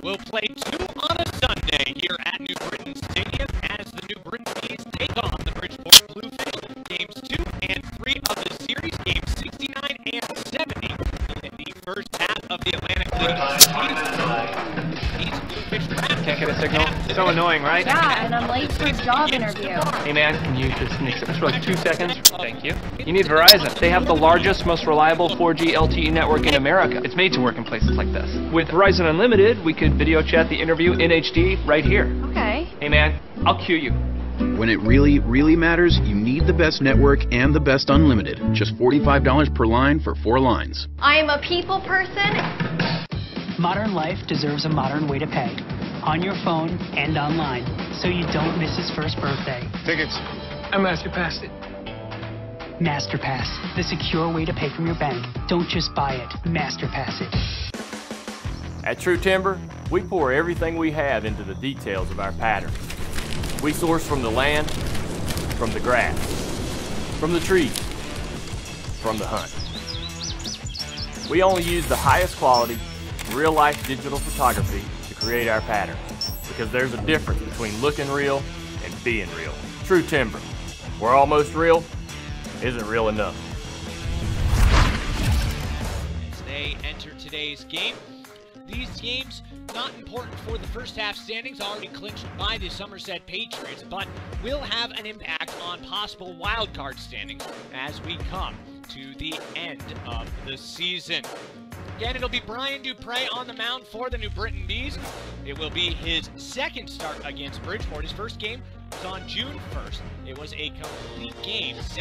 will play 2 on a Sunday here at New Britain Stadium as the New Britain Bees take on the Bridgeport Bluefish. Games 2 and 3 of the series, games 69 and 70 in the first half of the Atlantic League. These Bluefish can't get a signal. So annoying, right? Yeah, and I'm late for a job interview. Hey man, can you just for like 2 seconds? Thank you. You need Verizon. They have the largest, most reliable 4G LTE network in America. It's made to work in places like this. With Verizon Unlimited, we could video chat the interview in HD right here. Okay. Hey man, I'll cue you. When it really, really matters, you need the best network and the best unlimited. Just $45 per line for 4 lines. I am a people person. Modern life deserves a modern way to pay. On your phone and online, so you don't miss his first birthday. Tickets. I master-passed it. MasterPass, the secure way to pay from your bank. Don't just buy it, MasterPass it. At True Timber, we pour everything we have into the details of our pattern. We source from the land, from the grass, from the trees, from the hunt. We only use the highest quality, real-life digital photography to create our pattern, because there's a difference between looking real and being real. True Timber, where almost real isn't real enough. As they enter today's game, these games not important for the first half standings, already clinched by the Somerset Patriots, but will have an impact on possible wildcard standings as we come to the end of the season. Again, it'll be Brian Dupre on the mound for the New Britain Bees. It will be his second start against Bridgeport. His first game was on June 1st. It was a complete game, it was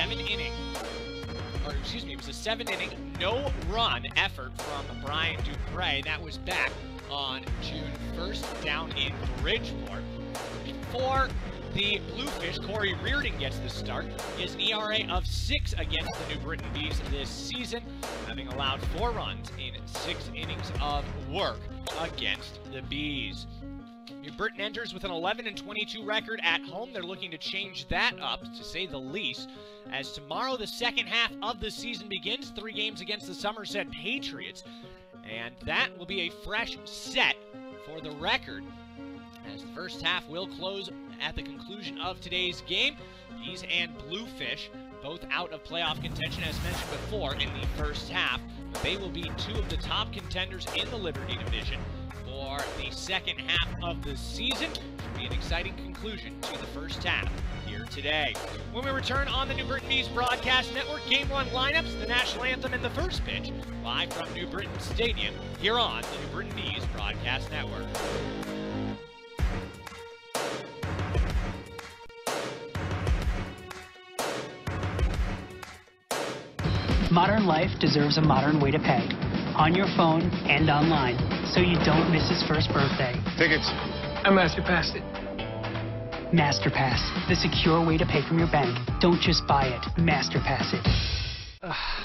a 7-inning, no-run effort from Brian Dupre. That was back on June 1st down in Bridgeport. Before the Bluefish, Corey Reardon gets the start. He has an ERA of 6 against the New Britain Bees this season, having allowed 4 runs in 6 innings of work against the Bees. New Britain enters with an 11-22 record at home. They're looking to change that up, to say the least, as tomorrow the second half of the season begins. 3 games against the Somerset Patriots, and that will be a fresh set for the record, as the first half will close at the conclusion of today's game. Bees and Bluefish both out of playoff contention, as mentioned before, in the first half. But they will be 2 of the top contenders in the Liberty Division for the second half of the season. Should be an exciting conclusion to the first half here today. When we return on the New Britain Bees Broadcast Network, Game 1 lineups, the national anthem, and the first pitch, live from New Britain Stadium, here on the New Britain Bees Broadcast Network. Modern life deserves a modern way to pay. On your phone and online, so you don't miss his first birthday. Tickets. I master-passed it. MasterPass, the secure way to pay from your bank. Don't just buy it, MasterPass it.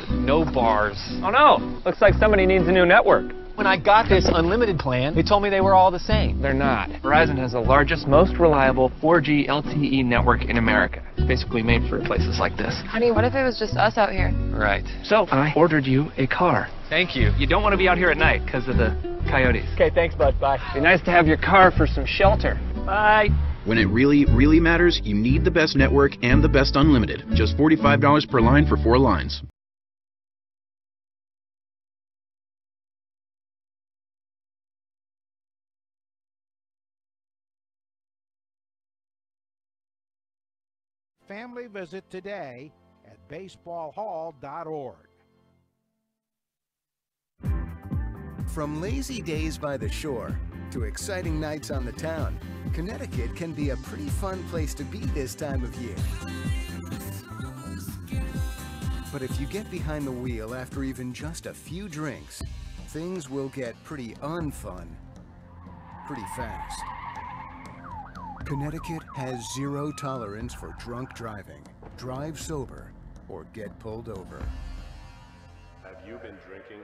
No bars. Oh no, looks like somebody needs a new network. When I got this unlimited plan, they told me they were all the same. They're not. Verizon has the largest, most reliable 4G LTE network in America. It's basically made for places like this. Honey, what if it was just us out here? Right. So I ordered you a car. Thank you. You don't want to be out here at night because of the coyotes. Okay, thanks, bud. Bye. Be nice to have your car for some shelter. Bye. When it really, really matters, you need the best network and the best unlimited. Just $45 per line for 4 lines. Family visit today at baseballhall.org. From lazy days by the shore to exciting nights on the town, Connecticut can be a pretty fun place to be this time of year. But if you get behind the wheel after even just a few drinks, things will get pretty unfun pretty fast. Connecticut has 0 tolerance for drunk driving. Drive sober or get pulled over. Have you been drinking?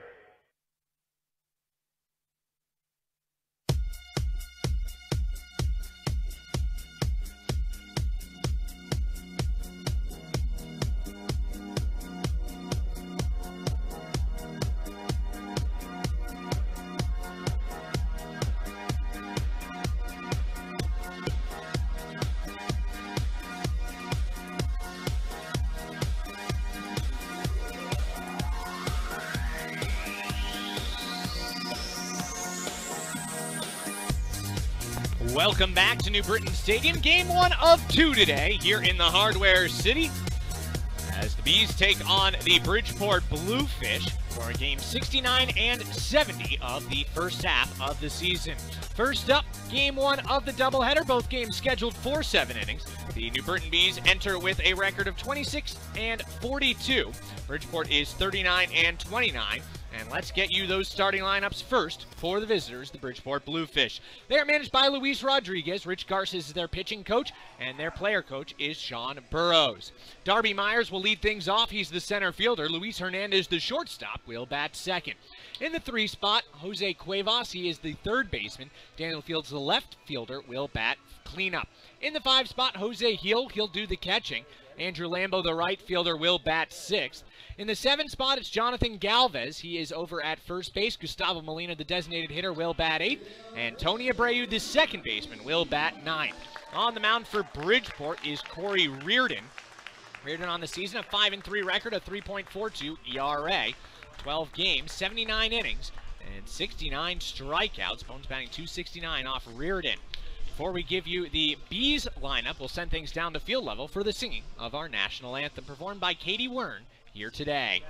Welcome back to New Britain Stadium. Game 1 of 2 today here in the Hardware City, as the Bees take on the Bridgeport Bluefish for game 69 and 70 of the first half of the season. First up, game 1 of the doubleheader, both games scheduled for 7 innings. The New Britain Bees enter with a record of 26 and 42. Bridgeport is 39 and 29. And let's get you those starting lineups first for the visitors, the Bridgeport Bluefish. They are managed by Luis Rodriguez. Rich Garces is their pitching coach, and their player coach is Sean Burrows. Darby Myers will lead things off. He's the center fielder. Luis Hernandez, the shortstop, will bat second. In the 3 spot, Jose Cuevas, he is the third baseman. Daniel Fields, the left fielder, will bat cleanup. In the 5 spot, Jose Hill, he'll do the catching. Andrew Lambo, the right fielder, will bat sixth. In the 7 spot, it's Jonathan Galvez. He is over at first base. Gustavo Molina, the designated hitter, will bat 8th. And Tony Abreu, the second baseman, will bat 9th. On the mound for Bridgeport is Corey Reardon. Reardon on the season, a 5-3 record, a 3.42 ERA. 12 games, 79 innings, and 69 strikeouts. Bones batting .269 off Reardon. Before we give you the Bees lineup, we'll send things down to field level for the singing of our national anthem, performed by Katie Wern here today.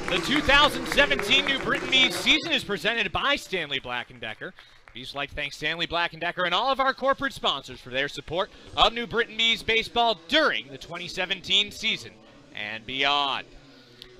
The 2017 New Britain Bees season is presented by Stanley Black & Decker. Bees would like to thank Stanley Black & Decker and all of our corporate sponsors for their support of New Britain Bees baseball during the 2017 season and beyond.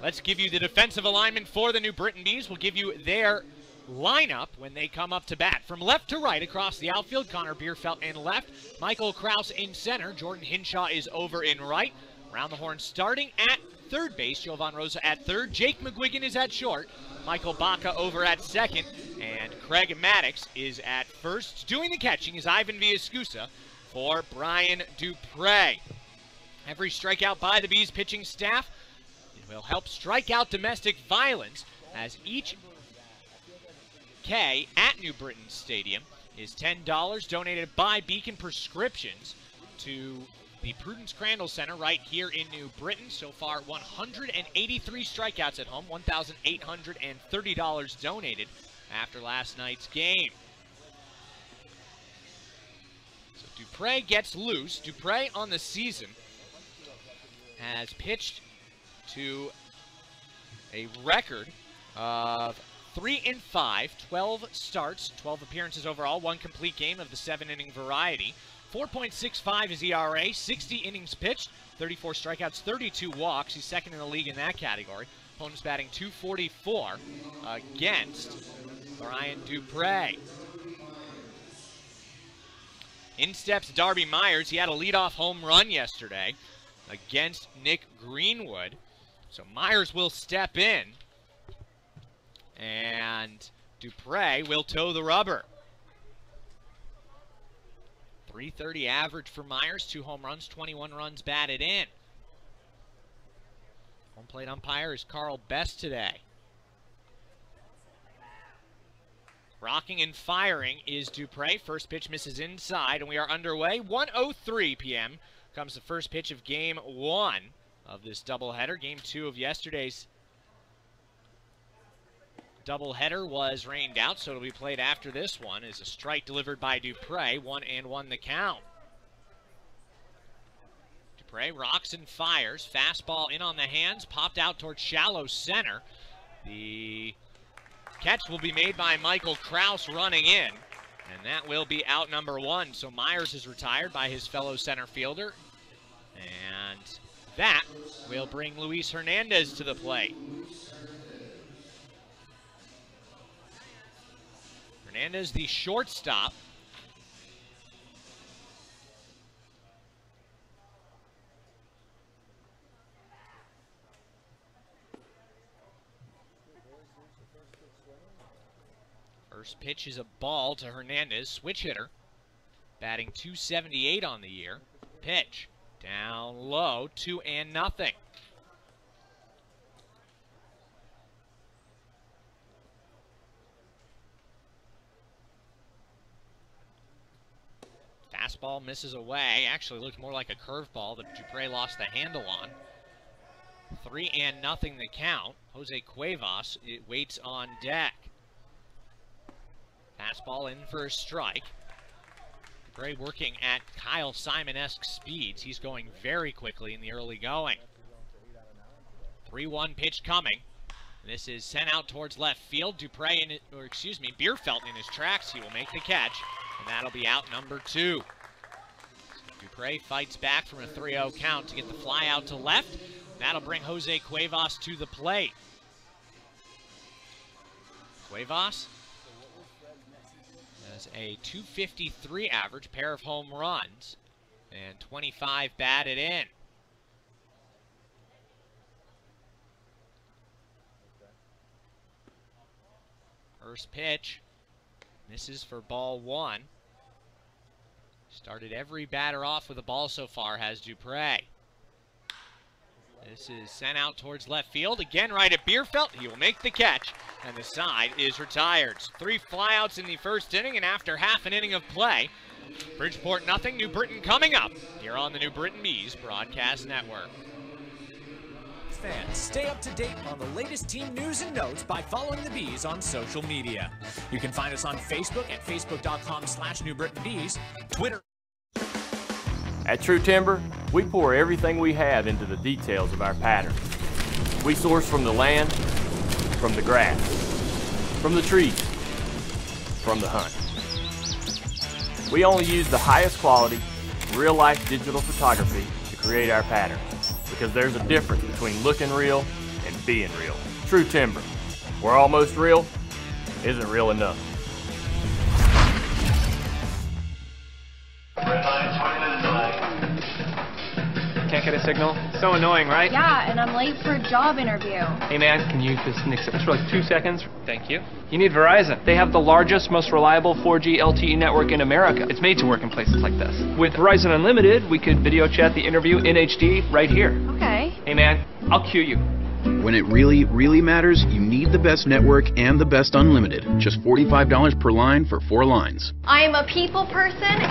Let's give you the defensive alignment for the New Britain Bees. We'll give you their lineup when they come up to bat. From left to right across the outfield, Connor Bierfeld in left, Michael Kraus in center, Jordan Hinshaw is over in right. Around the horn starting at third base, Jovan Rosa at third, Jake McGuigan is at short, Michael Baca over at second, and Craig Maddox is at first. Doing the catching is Ivan Villascusa for Brian Dupre. Every strikeout by the Bees pitching staff will help strike out domestic violence, as each K at New Britain Stadium is $10 donated by Beacon Prescriptions to the Prudence Crandall Center right here in New Britain. So far, 183 strikeouts at home, $1,830 donated after last night's game. So Dupre gets loose. Dupre on the season has pitched to a record of 3-5, 12 starts, 12 appearances overall, 1 complete game of the 7-inning variety. 4.65 is ERA, 60 innings pitched, 34 strikeouts, 32 walks. He's second in the league in that category. Opponents batting .244 against Brian Dupre. In steps Darby Myers. He had a leadoff home run yesterday. against Nick Greenwood. So Myers will step in, and Dupre will toe the rubber. .330 average for Myers, 2 home runs, 21 runs batted in. Home plate umpire is Carl Best today. Rocking and firing is Dupre. First pitch misses inside, and we are underway. 1:03 p.m. comes the first pitch of Game 1 of this doubleheader. Game 2 of yesterday's doubleheader was rained out, so it'll be played after this one. Is a strike delivered by Dupre. 1-1 the count. Dupre rocks and fires. Fastball in on the hands, popped out towards shallow center. The catch will be made by Michael Kraus running in, and that will be out number 1. So Myers is retired by his fellow center fielder, and that will bring Luis Hernandez to the plate. Hernandez, the shortstop. First pitch is a ball to Hernandez, switch hitter, batting .278 on the year. Pitch down low, 2-0. Fastball misses away. Actually looked more like a curveball that Dupre lost the handle on. 3-0 the count. Jose Cuevas, it waits on deck. Fastball in for a strike. Dupre working at Kyle Simon-esque speeds. He's going very quickly in the early going. 3-1 pitch coming. This is sent out towards left field. Dupre, Bierfeld in his tracks. He will make the catch, and that'll be out number 2. Dupre fights back from a 3-0 count to get the fly out to left. That'll bring Jose Cuevas to the plate. Cuevas has a .253 average, pair of home runs, and 25 batted in. First pitch, misses for ball 1. Started every batter off with a ball so far, has Dupre. This is sent out towards left field. Again, right at Bierfeld. He will make the catch, and the side is retired. 3 flyouts in the first inning, and after half an inning of play, Bridgeport nothing, New Britain coming up here on the New Britain Bees Broadcast Network. Fans, stay up to date on the latest team news and notes by following the Bees on social media. You can find us on Facebook at facebook.com/NewBritainBees, Twitter. At True Timber, we pour everything we have into the details of our pattern. We source from the land, from the grass, from the trees, from the hunt. We only use the highest quality, real-life digital photography to create our patterns, because there's a difference between looking real and being real. True Timber, where almost real isn't real enough. Can't get a signal? So annoying, right? Yeah, and I'm late for a job interview. Hey man, can you just accept for like 2 seconds? Thank you. You need Verizon. They have the largest, most reliable 4G LTE network in America. It's made to work in places like this. With Verizon Unlimited, we could video chat the interview in HD right here. Okay. Hey man, I'll cue you. When it really, really matters, you need the best network and the best unlimited. Just $45 per line for 4 lines. I am a people person.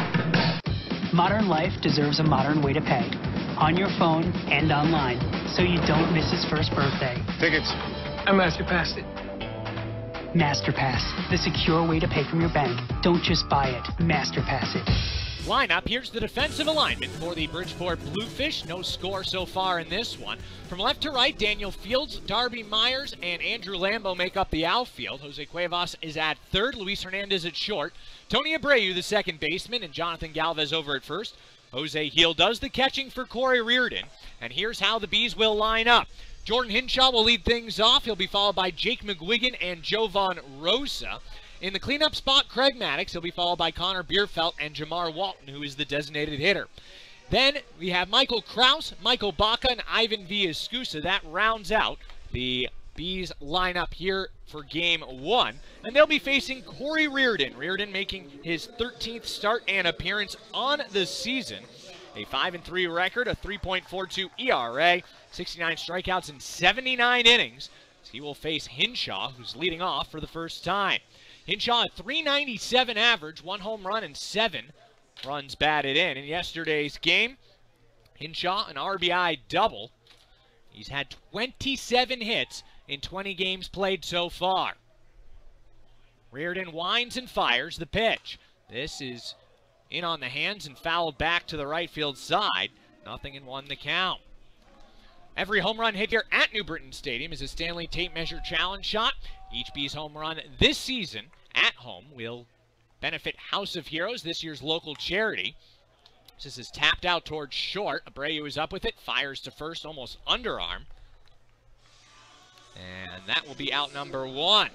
Modern life deserves a modern way to pay. On your phone and online, so you don't miss his first birthday. Tickets. I master passed it. MasterPass, the secure way to pay from your bank. Don't just buy it, MasterPass it. Lineup, here's the defensive alignment for the Bridgeport Bluefish. No score so far in this one. From left to right, Daniel Fields, Darby Myers, and Andrew Lambo make up the outfield. Jose Cuevas is at third, Luis Hernandez at short, Tony Abreu the second baseman, and Jonathan Galvez over at first. Jose Heel does the catching for Corey Reardon, and here's how the Bees will line up. Jordan Hinshaw will lead things off. He'll be followed by Jake McGuigan and Jovan Rosa. In the cleanup spot, Craig Maddox. He'll be followed by Connor Bierfeld and Jamar Walton, who is the designated hitter. Then we have Michael Kraus, Michael Baca, and Ivan Villascusa. That rounds out the Bees lineup here for Game 1. And they'll be facing Corey Reardon. Reardon making his 13th start and appearance on the season. A 5-3 record, a 3.42 ERA, 69 strikeouts in 79 innings. He will face Hinshaw, who's leading off for the first time. Hinshaw, a .397 average, 1 home run and 7 runs batted in. In yesterday's game, Hinshaw, an RBI double. He's had 27 hits in 20 games played so far. Reardon winds and fires the pitch. This is in on the hands and fouled back to the right field side. 0-1 the count. Every home run hit here at New Britain Stadium is a Stanley Tape Measure Challenge shot. Each Bees home run this season at home will benefit House of Heroes, this year's local charity. This is tapped out towards short. Abreu is up with it, fires to first, almost underarm. And that will be out number 1.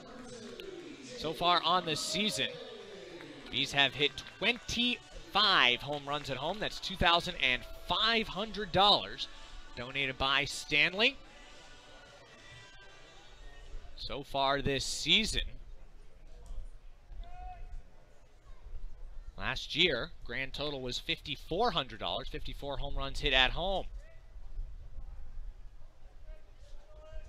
So far on this season, Bees have hit 25 home runs at home. That's $2,500 donated by Stanley. So far this season. Last year, grand total was $5,400, 54 home runs hit at home.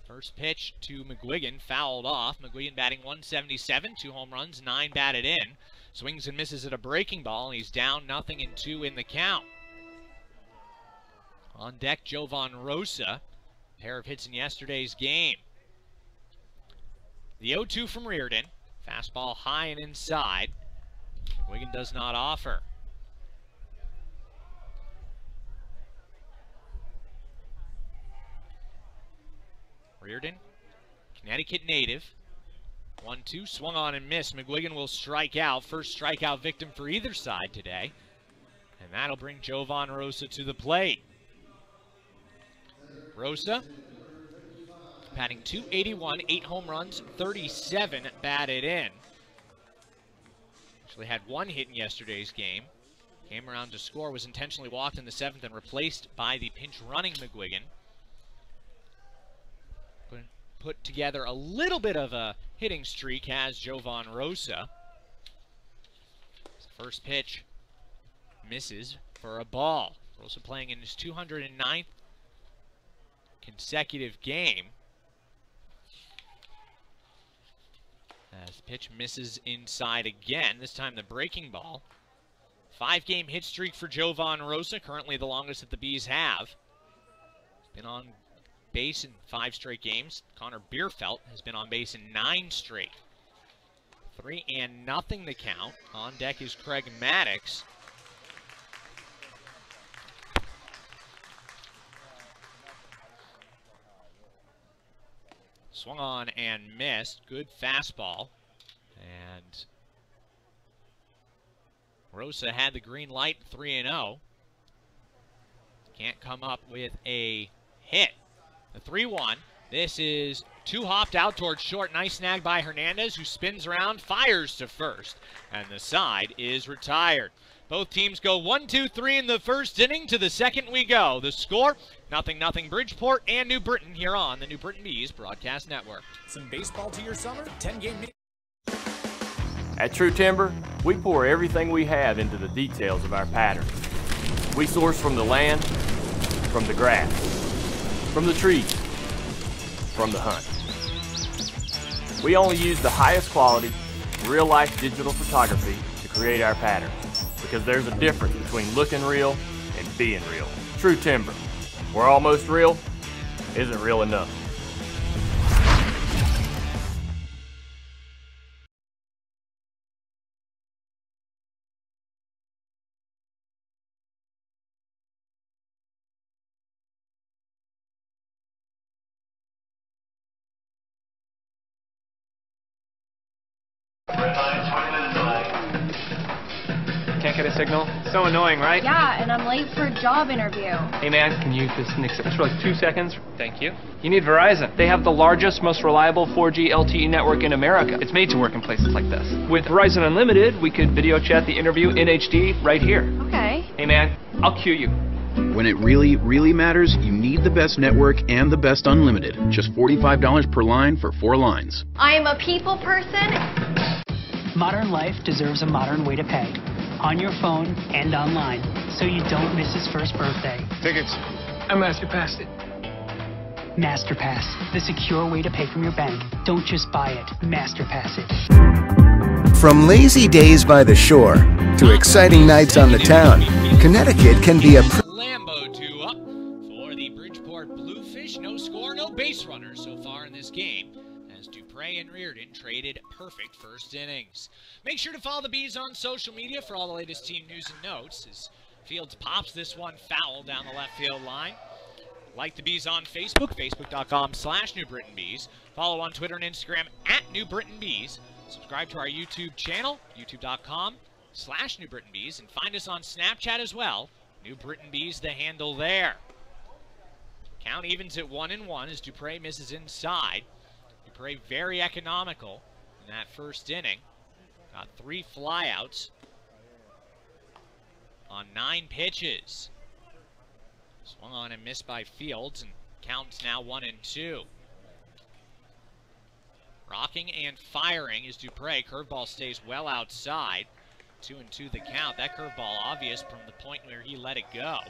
First pitch to McGuigan, fouled off. McGuigan batting .177, 2 home runs, 9 batted in. Swings and misses at a breaking ball, and he's down 0-2 in the count. On deck, Jovan Rosa, pair of hits in yesterday's game. The 0-2 from Reardon, fastball high and inside. McGuigan does not offer. Reardon, Connecticut native. 1-2, swung on and missed. McGuigan will strike out. First strikeout victim for either side today. And that'll bring Jovan Rosa to the plate. Rosa, batting .281, 8 home runs, 37 batted in. Actually had 1 hit in yesterday's game. Came around to score, was intentionally walked in the 7th and replaced by the pinch running McGuigan. Put together a little bit of a hitting streak has Jovan Rosa. First pitch misses for a ball. Rosa playing in his 209th consecutive game. As the pitch misses inside again, this time the breaking ball. 5-game hit streak for Jovan Rosa, currently the longest that the Bees have. He's been on base in 5 straight games. Connor Bierfeld has been on base in 9 straight. 3-0 the count. On deck is Craig Maddox. Swung on and missed. Good fastball. And Rosa had the green light, 3-0. Can't come up with a hit. The 3-1. This is 2 hopped out towards short. Nice snag by Hernandez, who spins around, fires to first. And the side is retired. Both teams go 1-2-3 in the first inning. To the second we go. The score, 0-0 Bridgeport and New Britain here on the New Britain Bees Broadcast Network. Some baseball to your summer, 10-game. At True Timber, we pour everything we have into the details of our pattern. We source from the land, from the grass, from the trees, from the hunt. We only use the highest quality, real-life digital photography to create our patterns, because there's a difference between looking real and being real. True Timber, where almost real isn't real enough. Can't get a signal? So annoying, right? Yeah, and I'm late for a job interview. Hey man, can you just nix it for like 2 seconds? Thank you. You need Verizon. They have the largest, most reliable 4G LTE network in America. It's made to work in places like this. With Verizon Unlimited, we could video chat the interview in HD right here. Okay. Hey man, I'll cue you. When it really, really matters, you need the best network and the best unlimited. Just $45 per line for 4 lines. I am a people person. Modern life deserves a modern way to pay. On your phone and online, so you don't miss his first birthday. Tickets. I MasterPassed it. MasterPass, the secure way to pay from your bank. Don't just buy it, MasterPass it. From lazy days by the shore to exciting nights on the town, Connecticut can be a Lambo 2 up for the Bridgeport Bluefish. No score, no base runners so far in this game, as Dupre and Reardon traded perfect first innings. Make sure to follow the Bees on social media for all the latest team news and notes, as Fields pops this one foul down the left field line. Like the Bees on Facebook, facebook.com/NewBrittonBees. Follow on Twitter and Instagram @NewBrittonBees. Subscribe to our YouTube channel, youtube.com/NewBrittonBees. And find us on Snapchat as well. New Britain Bees, the handle there. Count evens at 1-1 as Dupre misses inside. Dupre very economical in that first inning. Got 3 flyouts on 9 pitches. Swung on and missed by Fields, and counts now 1-2. Rocking and firing is Dupre. Curveball stays well outside. 2-2 the count. That curveball obvious from the point where he let it go.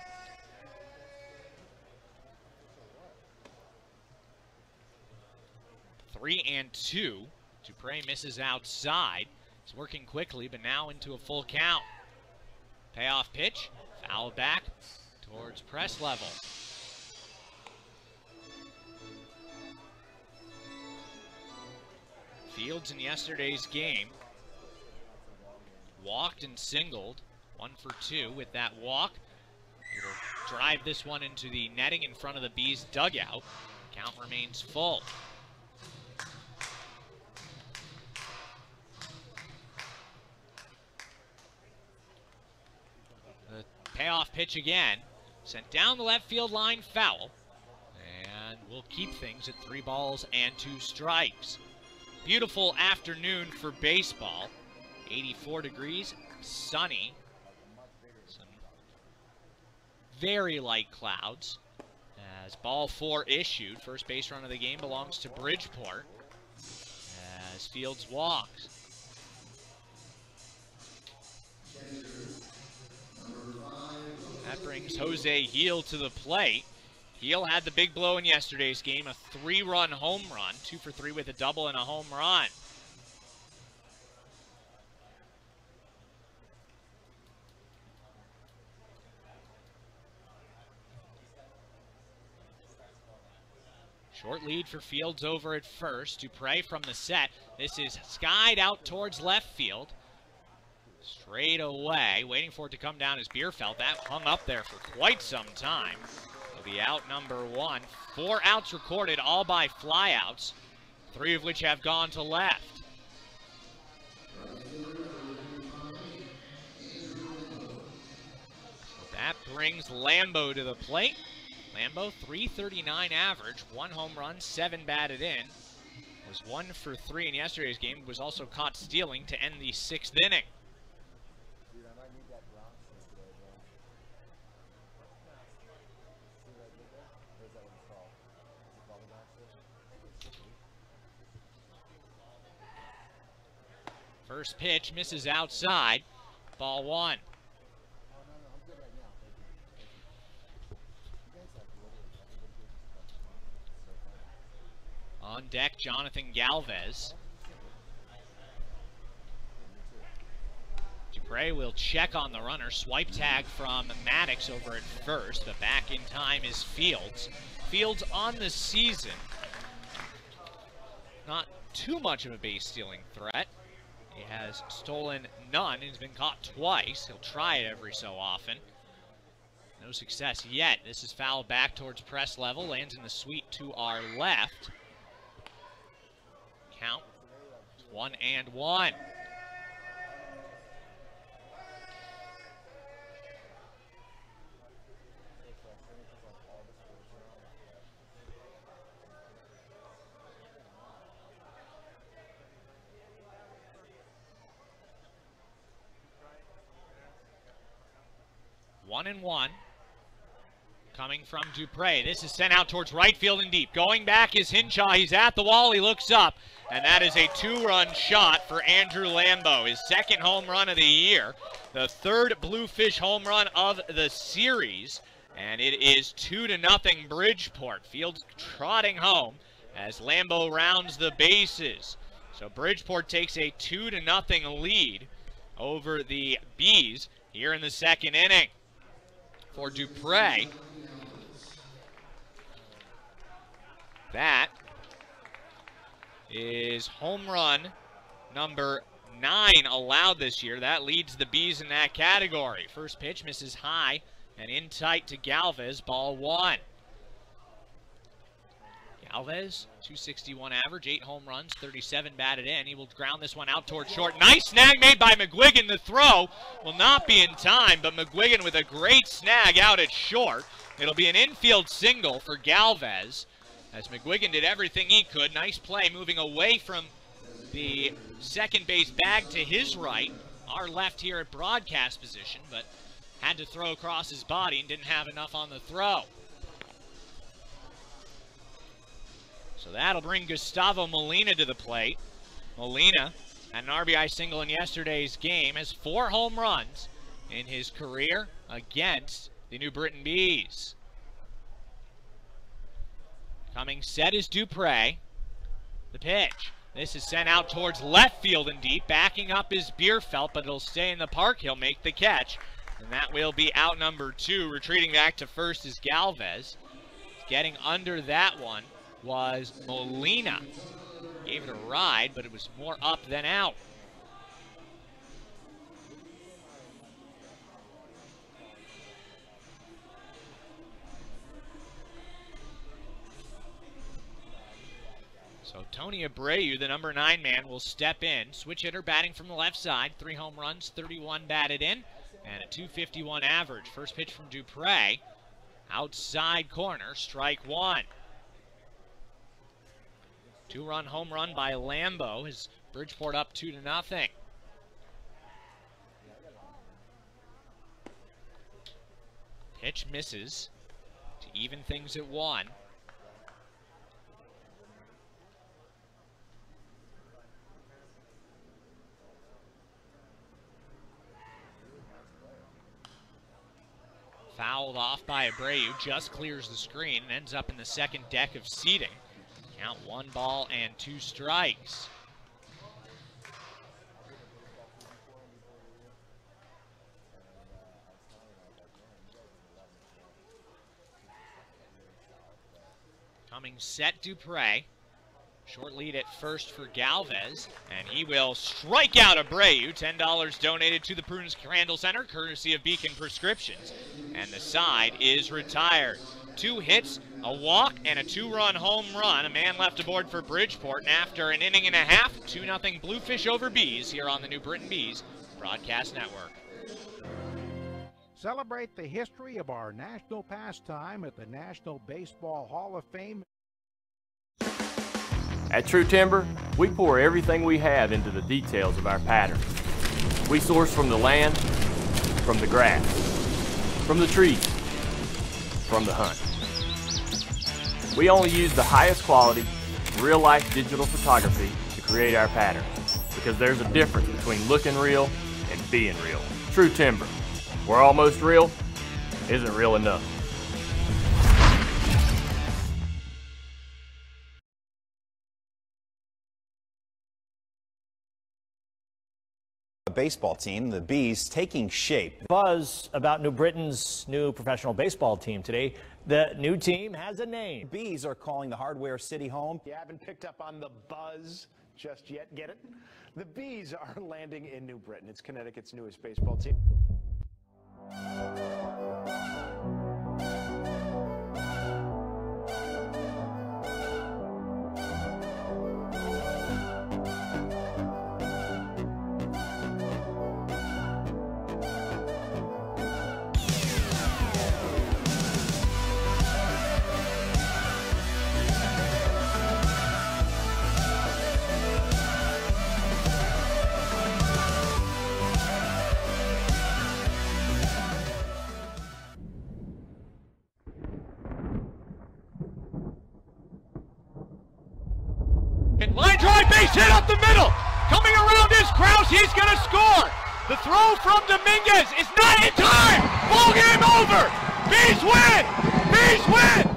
Three and 2. Dupre misses outside. He's working quickly, but now into a full count. Payoff pitch. Foul back towards press level. Fields in yesterday's game walked and singled. 1 for 2 with that walk. It'll drive this one into the netting in front of the Bees dugout. Count remains full. The payoff pitch again. Sent down the left field line, foul. And we'll keep things at 3 balls and 2 strikes. Beautiful afternoon for baseball. 84 degrees, sunny. Some very light clouds. As ball 4 issued, first base run of the game belongs to Bridgeport. As Fields walks. That brings Jose Heel to the plate. Heel had the big blow in yesterday's game, a 3-run home run, 2 for 3 with a double and a home run. Short lead for Fields over at first. Dupre from the set. This is skied out towards left field. Straight away, waiting for it to come down is Bierfeld. That hung up there for quite some time. It'll be out number 1. 4 outs recorded, all by flyouts, 3 of which have gone to left. That brings Lambo to the plate. Lambo, .339 average, 1 home run, 7 batted in. Was 1 for 3 in yesterday's game. Was also caught stealing to end the 6th inning. First pitch misses outside. Ball 1. On deck, Jonathan Galvez. Dupre will check on the runner. Swipe tag from Maddox over at first, but back in time is Fields. Fields on the season. Not too much of a base stealing threat. He has stolen none and has been caught twice. He'll try it every so often. No success yet. This is fouled back towards press level. Lands in the sweep to our left. Count 1-1. One and one. coming from Dupre. This is sent out towards right field and deep. Going back is Hinshaw. He's at the wall. He looks up, and that is a two-run shot for Andrew Lambeau, his second home run of the year, the third Bluefish home run of the series, and it is 2-0 Bridgeport. Fields trotting home as Lambeau rounds the bases. So Bridgeport takes a 2-0 lead over the Bees here in the second inning. For Dupre, that is home run number 9 allowed this year. That leads the Bees in that category. First pitch misses high and in tight to Galvez, ball 1. Galvez, 261 average, 8 home runs, 37 batted in. He will ground this one out towards short. Nice snag made by McGuigan. The throw will not be in time, but McGuigan with a great snag out at short. It'll be an infield single for Galvez, as McGuigan did everything he could. Nice play moving away from the second base bag to his right. Our left here at broadcast position, but had to throw across his body and didn't have enough on the throw. So that'll bring Gustavo Molina to the plate. Molina had an RBI single in yesterday's game, has 4 home runs in his career against the New Britain Bees. Coming set is Dupre. The pitch. This is sent out towards left field and deep. Backing up is Bierfeld, but it'll stay in the park. He'll make the catch. And that will be out number 2. Retreating back to first is Galvez. Getting under that one was Molina. Gave it a ride, but it was more up than out. So Tony Abreu, the number 9 man, will step in. Switch hitter batting from the left side. 3 home runs, 31 batted in, and a 251 average. First pitch from Dupre. Outside corner, strike 1. 2-run home run by Lambeau. His Bridgeport up 2-0. Pitch misses to even things at 1. Fouled off by Abreu, just clears the screen and ends up in the second deck of seating. Count 1 ball and 2 strikes. Coming set Dupre. Short lead at first for Galvez, and he will strike out Abreu. $10 donated to the Prudence Crandall Center, courtesy of Beacon Prescriptions. And the side is retired. 2 hits, a walk, and a 2-run home run. A man left aboard for Bridgeport, and after an inning and a half, 2-0 Bluefish over Bees here on the New Britain Bees Broadcast Network. Celebrate the history of our national pastime at the National Baseball Hall of Fame. At True Timber, we pour everything we have into the details of our pattern. We source from the land, from the grass, from the trees, from the hunt. We only use the highest quality, real-life digital photography to create our patterns, because there's a difference between looking real and being real. True Timber, where almost real isn't real enough. Baseball team, the Bees, taking shape. Buzz about New Britain's new professional baseball team today. The new team has a name. Bees are calling the Hardware City home. You haven't picked up on the buzz just yet, get it? The Bees are landing in New Britain. It's Connecticut's newest baseball team. base hit up the middle. Coming around is Krause. He's going to score. The throw from Dominguez is not in time. Ball game over. Bees win. Bees win.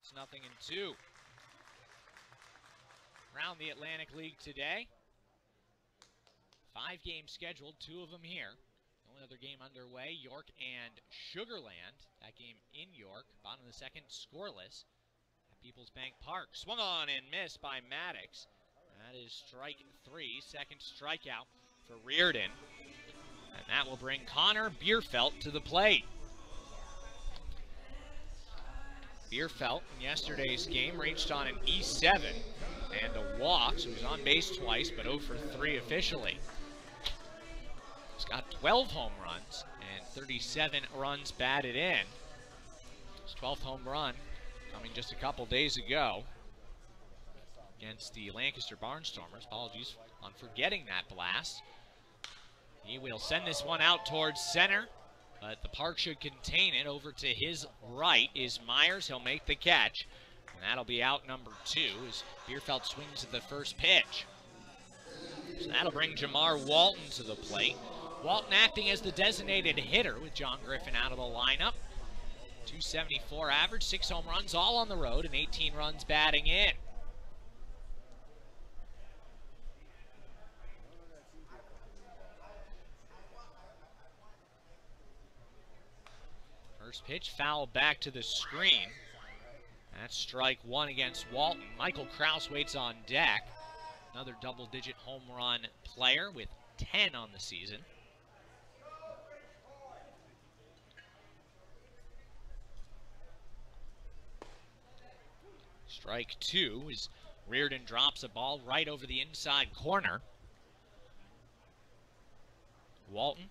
It's 0-2. Around the Atlantic League today. 5 games scheduled, 2 of them here. The only other game underway, York and Sugarland. That game in York, bottom of the second, scoreless at Peoples Bank Park. Swung on and missed by Maddox. That is strike 3, second strikeout for Reardon. And that will bring Connor Bierfeld to the plate. Bierfeld in yesterday's game reached on an E7 and a walk, so he's on base twice, but 0 for 3 officially. He's got 12 home runs and 37 runs batted in. His 12th home run coming just a couple days ago against the Lancaster Barnstormers. Apologies on forgetting that blast. He will send this one out towards center, but the park should contain it. Over to his right is Myers. He'll make the catch, and that'll be out number 2 as Bierfeld swings at the first pitch. So that'll bring Jamar Walton to the plate. Walton acting as the designated hitter with John Griffin out of the lineup. 274 average, 6 home runs, all on the road, and 18 runs batting in. First pitch foul back to the screen. That's strike 1 against Walton. Michael Krause waits on deck. Another double-digit home run player with 10 on the season. Strike 2 as Reardon drops a ball right over the inside corner. Walton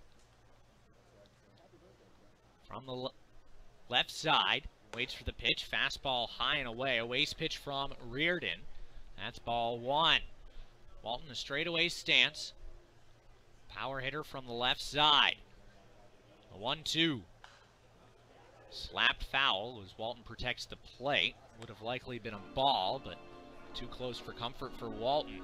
from the left side, waits for the pitch, fastball high and away, a waste pitch from Reardon. That's ball 1. Walton a straightaway stance, power hitter from the left side. A 1-2. Slapped foul as Walton protects the plate. Would have likely been a ball, but too close for comfort for Walton.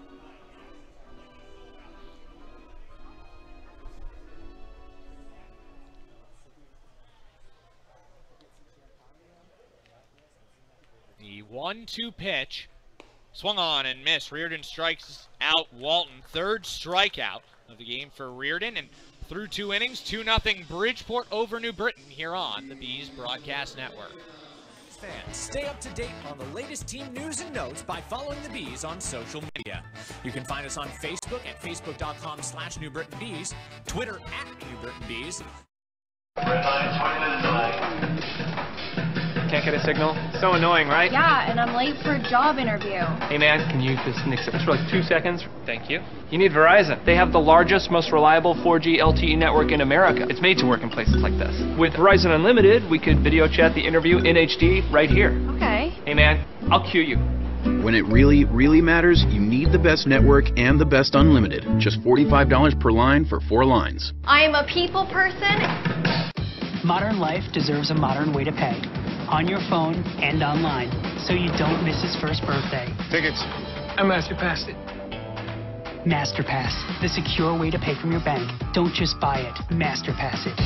The 1-2 pitch, swung on and missed. Reardon strikes out Walton. Third strikeout of the game for Reardon, and through 2 innings, 2-0 Bridgeport over New Britain here on the Bees Broadcast Network. Fans, stay up to date on the latest team news and notes by following the Bees on social media. You can find us on Facebook at facebook.com/New Britain Bees, Twitter @New Britain Bees. Can't get a signal? So annoying, right? Yeah, and I'm late for a job interview. Hey man, can you just nix it for like 2 seconds? Thank you. You need Verizon. They have the largest, most reliable 4G LTE network in America. It's made to work in places like this. With Verizon Unlimited, we could video chat the interview in HD right here. Okay. Hey man, I'll cue you. When it really, really matters, you need the best network and the best unlimited. Just $45 per line for 4 lines. I am a people person. Modern life deserves a modern way to pay. On your phone and online, so you don't miss his first birthday. Tickets. I master passed it. MasterPass, the secure way to pay from your bank. Don't just buy it, MasterPass it.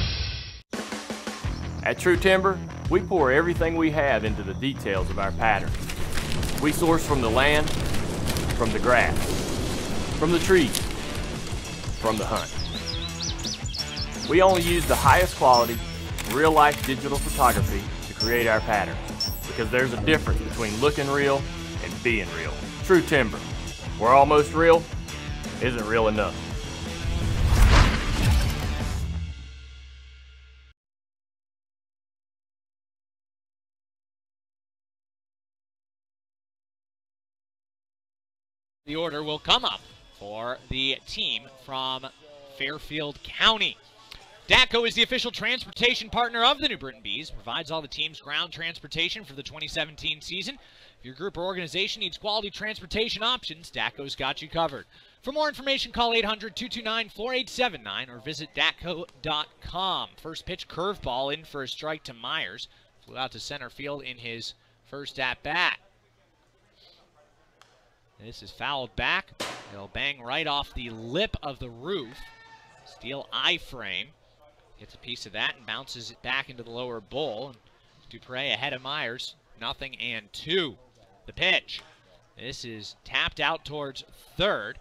At True Timber, we pour everything we have into the details of our pattern. We source from the land, from the grass, from the trees, from the hunt. We only use the highest quality, real-life digital photography to create our patterns, because there's a difference between looking real and being real. True Timber, where almost real isn't real enough. The order will come up for the team from Fairfield County. DACO is the official transportation partner of the New Britain Bees, provides all the team's ground transportation for the 2017 season. If your group or organization needs quality transportation options, DACO's got you covered. For more information, call 800-229-4879 or visit DACO.com. First pitch curveball in for a strike to Myers. Flew out to center field in his first at-bat. This is fouled back. It'll bang right off the lip of the roof. Steel I-frame. Gets a piece of that and bounces it back into the lower bowl. Dupre ahead of Myers. 0-2. The pitch. This is tapped out towards third.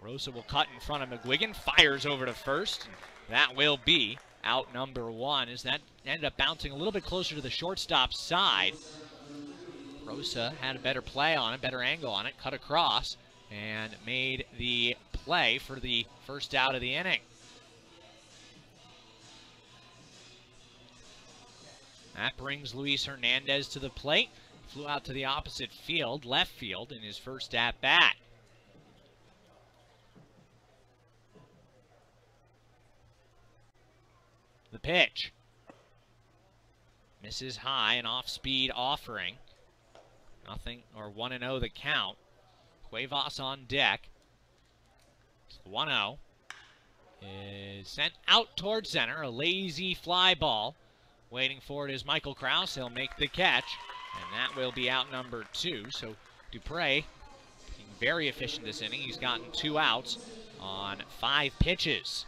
Rosa will cut in front of McGuigan. Fires over to first. That will be out number 1 as that ended up bouncing a little bit closer to the shortstop side. Rosa had a better play on it, better angle on it, cut across, and made the play for the first out of the inning. That brings Luis Hernandez to the plate. He flew out to the opposite field, left field, in his first at-bat. The pitch. Misses high, an off-speed offering. 1-0 the count. Cuevas on deck. 1-0. Is sent out towards center. A lazy fly ball. Waiting for it is Michael Krause. He'll make the catch, and that will be out number 2. So Dupre being very efficient this inning. He's gotten 2 outs on 5 pitches.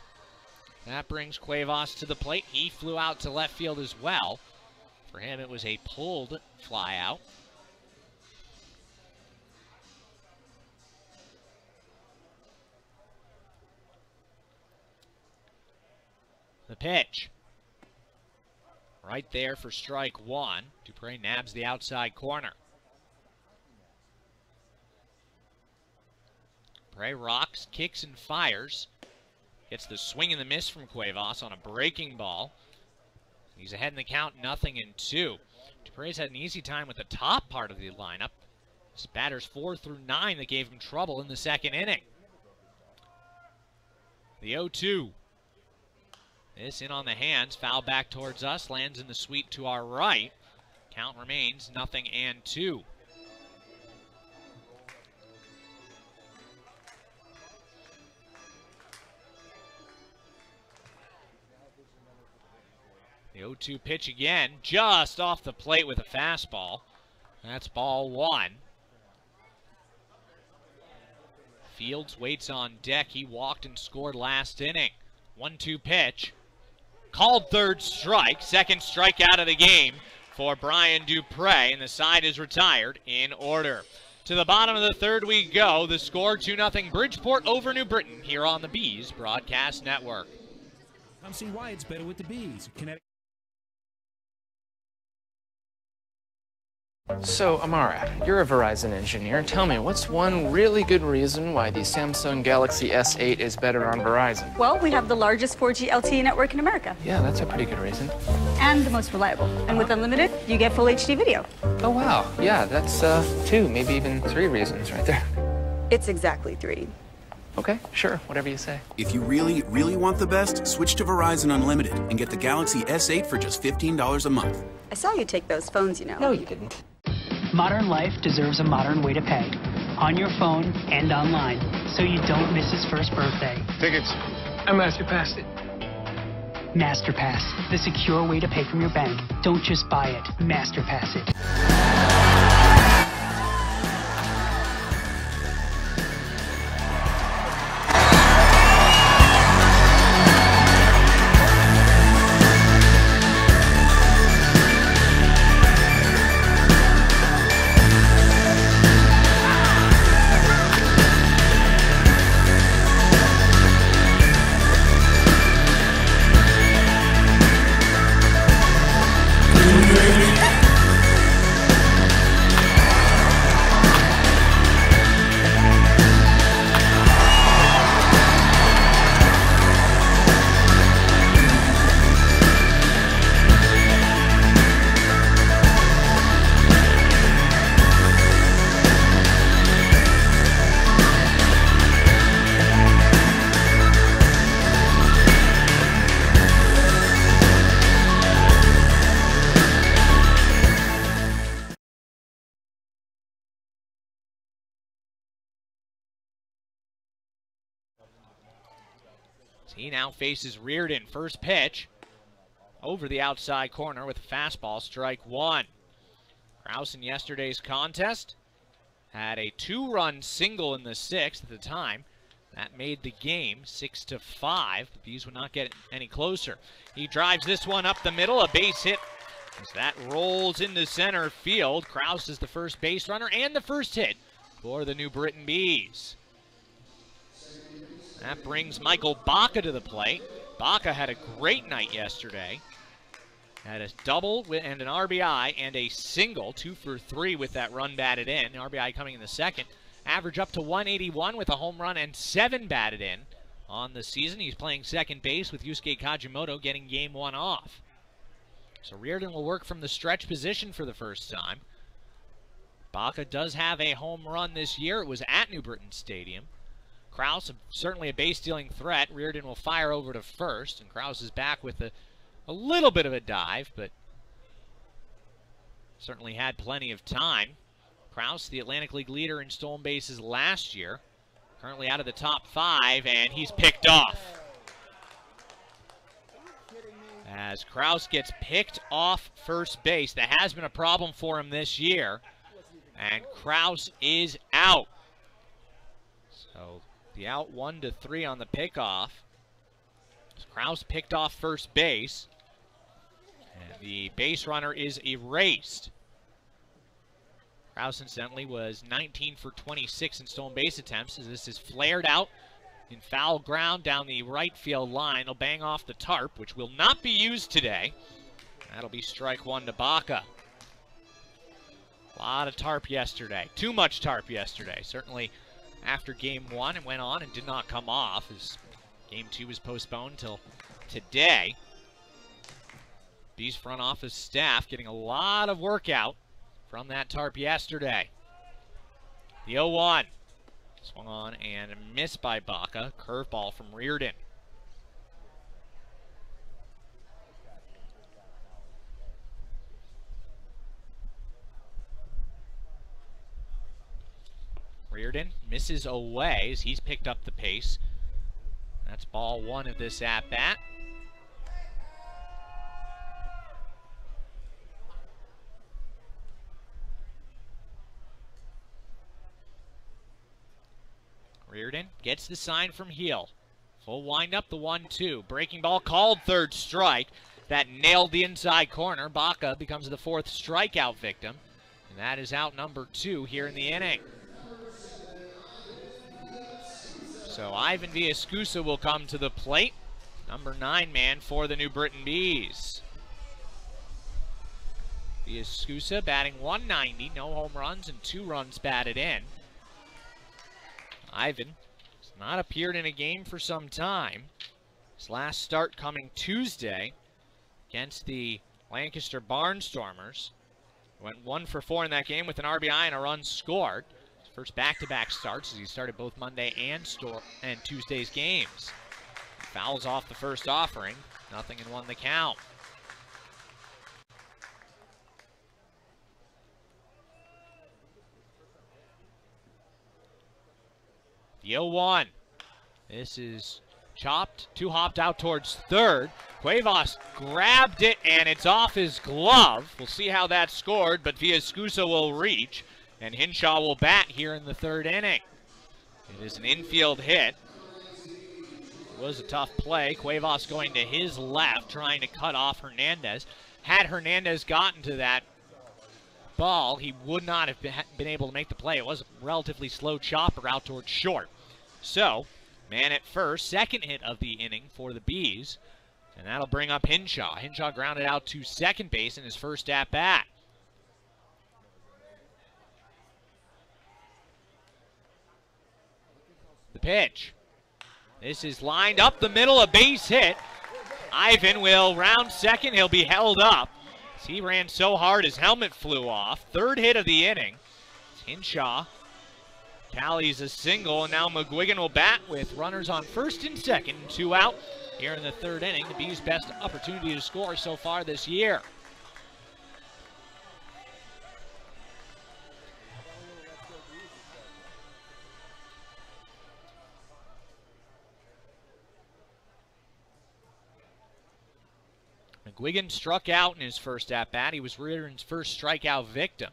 That brings Cuevas to the plate. He flew out to left field as well. For him, it was a pulled fly out. The pitch. Right there for strike 1. Dupre nabs the outside corner. Dupre rocks, kicks, and fires. Gets the swing and the miss from Cuevas on a breaking ball. He's ahead in the count, 0-2. Dupre's had an easy time with the top part of the lineup. His batters 4 through 9 that gave him trouble in the second inning. The 0-2. This in on the hands, foul back towards us, lands in the sweep to our right. Count remains 0-2. The 0-2 pitch again, just off the plate with a fastball. That's ball 1. Fields waits on deck. He walked and scored last inning. 1-2 pitch. Called third strike. Second strikeout of the game for Brian Dupre, and the side is retired in order. To the bottom of the third we go. The score 2-0 Bridgeport over New Britain here on the Bees Broadcast Network. Come see why it's better with the Bees. Connecticut. So, Amara, you're a Verizon engineer. Tell me, what's one really good reason why the Samsung Galaxy S8 is better on Verizon? Well, we have the largest 4G LTE network in America. Yeah, that's a pretty good reason. And the most reliable. And with unlimited, you get full HD video. Oh, wow. Yeah, that's 2, maybe even 3 reasons right there. It's exactly 3. Okay, sure, whatever you say. If you really, really want the best, switch to Verizon Unlimited and get the Galaxy S8 for just $15 a month. I saw you take those phones, you know. No, you didn't. Modern life deserves a modern way to pay. On your phone and online, so you don't miss his first birthday. Tickets. I MasterPassed it. MasterPass, the secure way to pay from your bank. Don't just buy it, MasterPass it. He now faces Reardon. First pitch over the outside corner with a fastball, strike one. Krause in yesterday's contest had a 2-run single in the 6th at the time. That made the game 6-5. The Bees would not get any closer. He drives this one up the middle, a base hit as that rolls into center field. Krause is the first base runner and the first hit for the New Britain Bees. That brings Michael Baca to the plate. Baca had a great night yesterday. Had a double and an RBI and a single, 2 for 3 with that run batted in. RBI coming in the second. Average up to 181 with a home run and 7 batted in on the season. He's playing second base with Yusuke Kajimoto getting game 1 off. So Reardon will work from the stretch position for the first time. Baca does have a home run this year. It was at New Britain Stadium. Krause, certainly a base-stealing threat. Reardon will fire over to first, and Krause is back with a little bit of a dive, but certainly had plenty of time. Krause, the Atlantic League leader in stolen bases last year, currently out of the top 5, and he's picked off. As Krause gets picked off first base, that has been a problem for him this year, and Krause is out. So the out 1-3 on the pickoff. Krause picked off first base, and the base runner is erased. Krause, incidentally, was 19 for 26 in stolen base attempts as this is flared out in foul ground down the right field line. It'll bang off the tarp, which will not be used today. That'll be strike one to Baca. A lot of tarp yesterday. Too much tarp yesterday. Certainly after game 1, it went on and did not come off as game 2 was postponed till today. Bees front office staff getting a lot of workout from that tarp yesterday. The 0-1. Swung on and missed by Baca. Curveball from Reardon. Reardon misses away as he's picked up the pace. That's ball 1 of this at-bat. Reardon gets the sign from Heel. Full wind-up, the 1-2. Breaking ball called, third strike. That nailed the inside corner. Baca becomes the 4th strikeout victim. And that is out number 2 here in the inning. So Ivan Villascusa will come to the plate. Number 9 man for the New Britain Bees. Villascusa batting .190, no home runs and 2 runs batted in. Ivan has not appeared in a game for some time. His last start coming Tuesday against the Lancaster Barnstormers. Went 1 for 4 in that game with an RBI and a run scored. His first back-to-back starts as he started both Monday and Tuesday's games. He fouls off the first offering. 0-1 the count. The 0-1. This is chopped, 2-hopped out towards third. Cuevas grabbed it, and it's off his glove. We'll see how that's scored, but Villascusa will reach, and Hinshaw will bat here in the 3rd inning. It is an infield hit. It was a tough play. Cuevas going to his left, trying to cut off Hernandez. Had Hernandez gotten to that ball, he would not have been able to make the play. It was a relatively slow chopper out towards short. So, man at first, 2nd hit of the inning for the Bees, and that'll bring up Hinshaw. Hinshaw grounded out to second base in his first at-bat. The pitch. This is lined up the middle, a base hit. Ivan will round second. He'll be held up. He ran so hard his helmet flew off. 3rd hit of the inning. Hinshaw tallies a single, and now McGuigan will bat with runners on 1st and 2nd, 2 out here in the 3rd inning. The Bees' best opportunity to score so far this year. McGuigan struck out in his first at-bat. He was Reardon's first strikeout victim.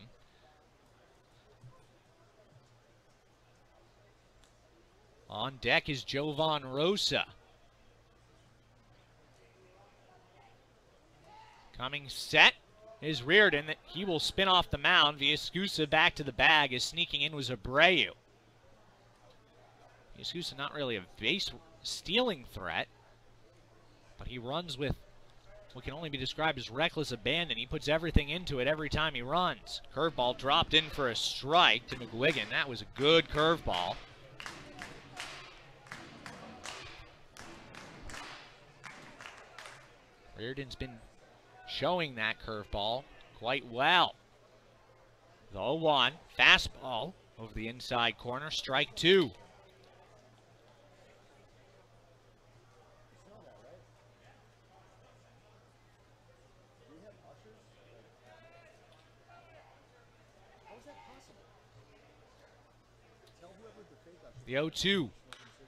On deck is Jovan Rosa. Coming set is Reardon. He will spin off the mound. Villaescusa back to the bag. As sneaking in was Abreu. Villaescusa not really a base stealing threat, but he runs with what can only be described as reckless abandon. He puts everything into it every time he runs. Curveball dropped in for a strike to McGuigan. That was a good curveball. Reardon's been showing that curveball quite well. The 0-1, fastball over the inside corner, strike two. The 0-2,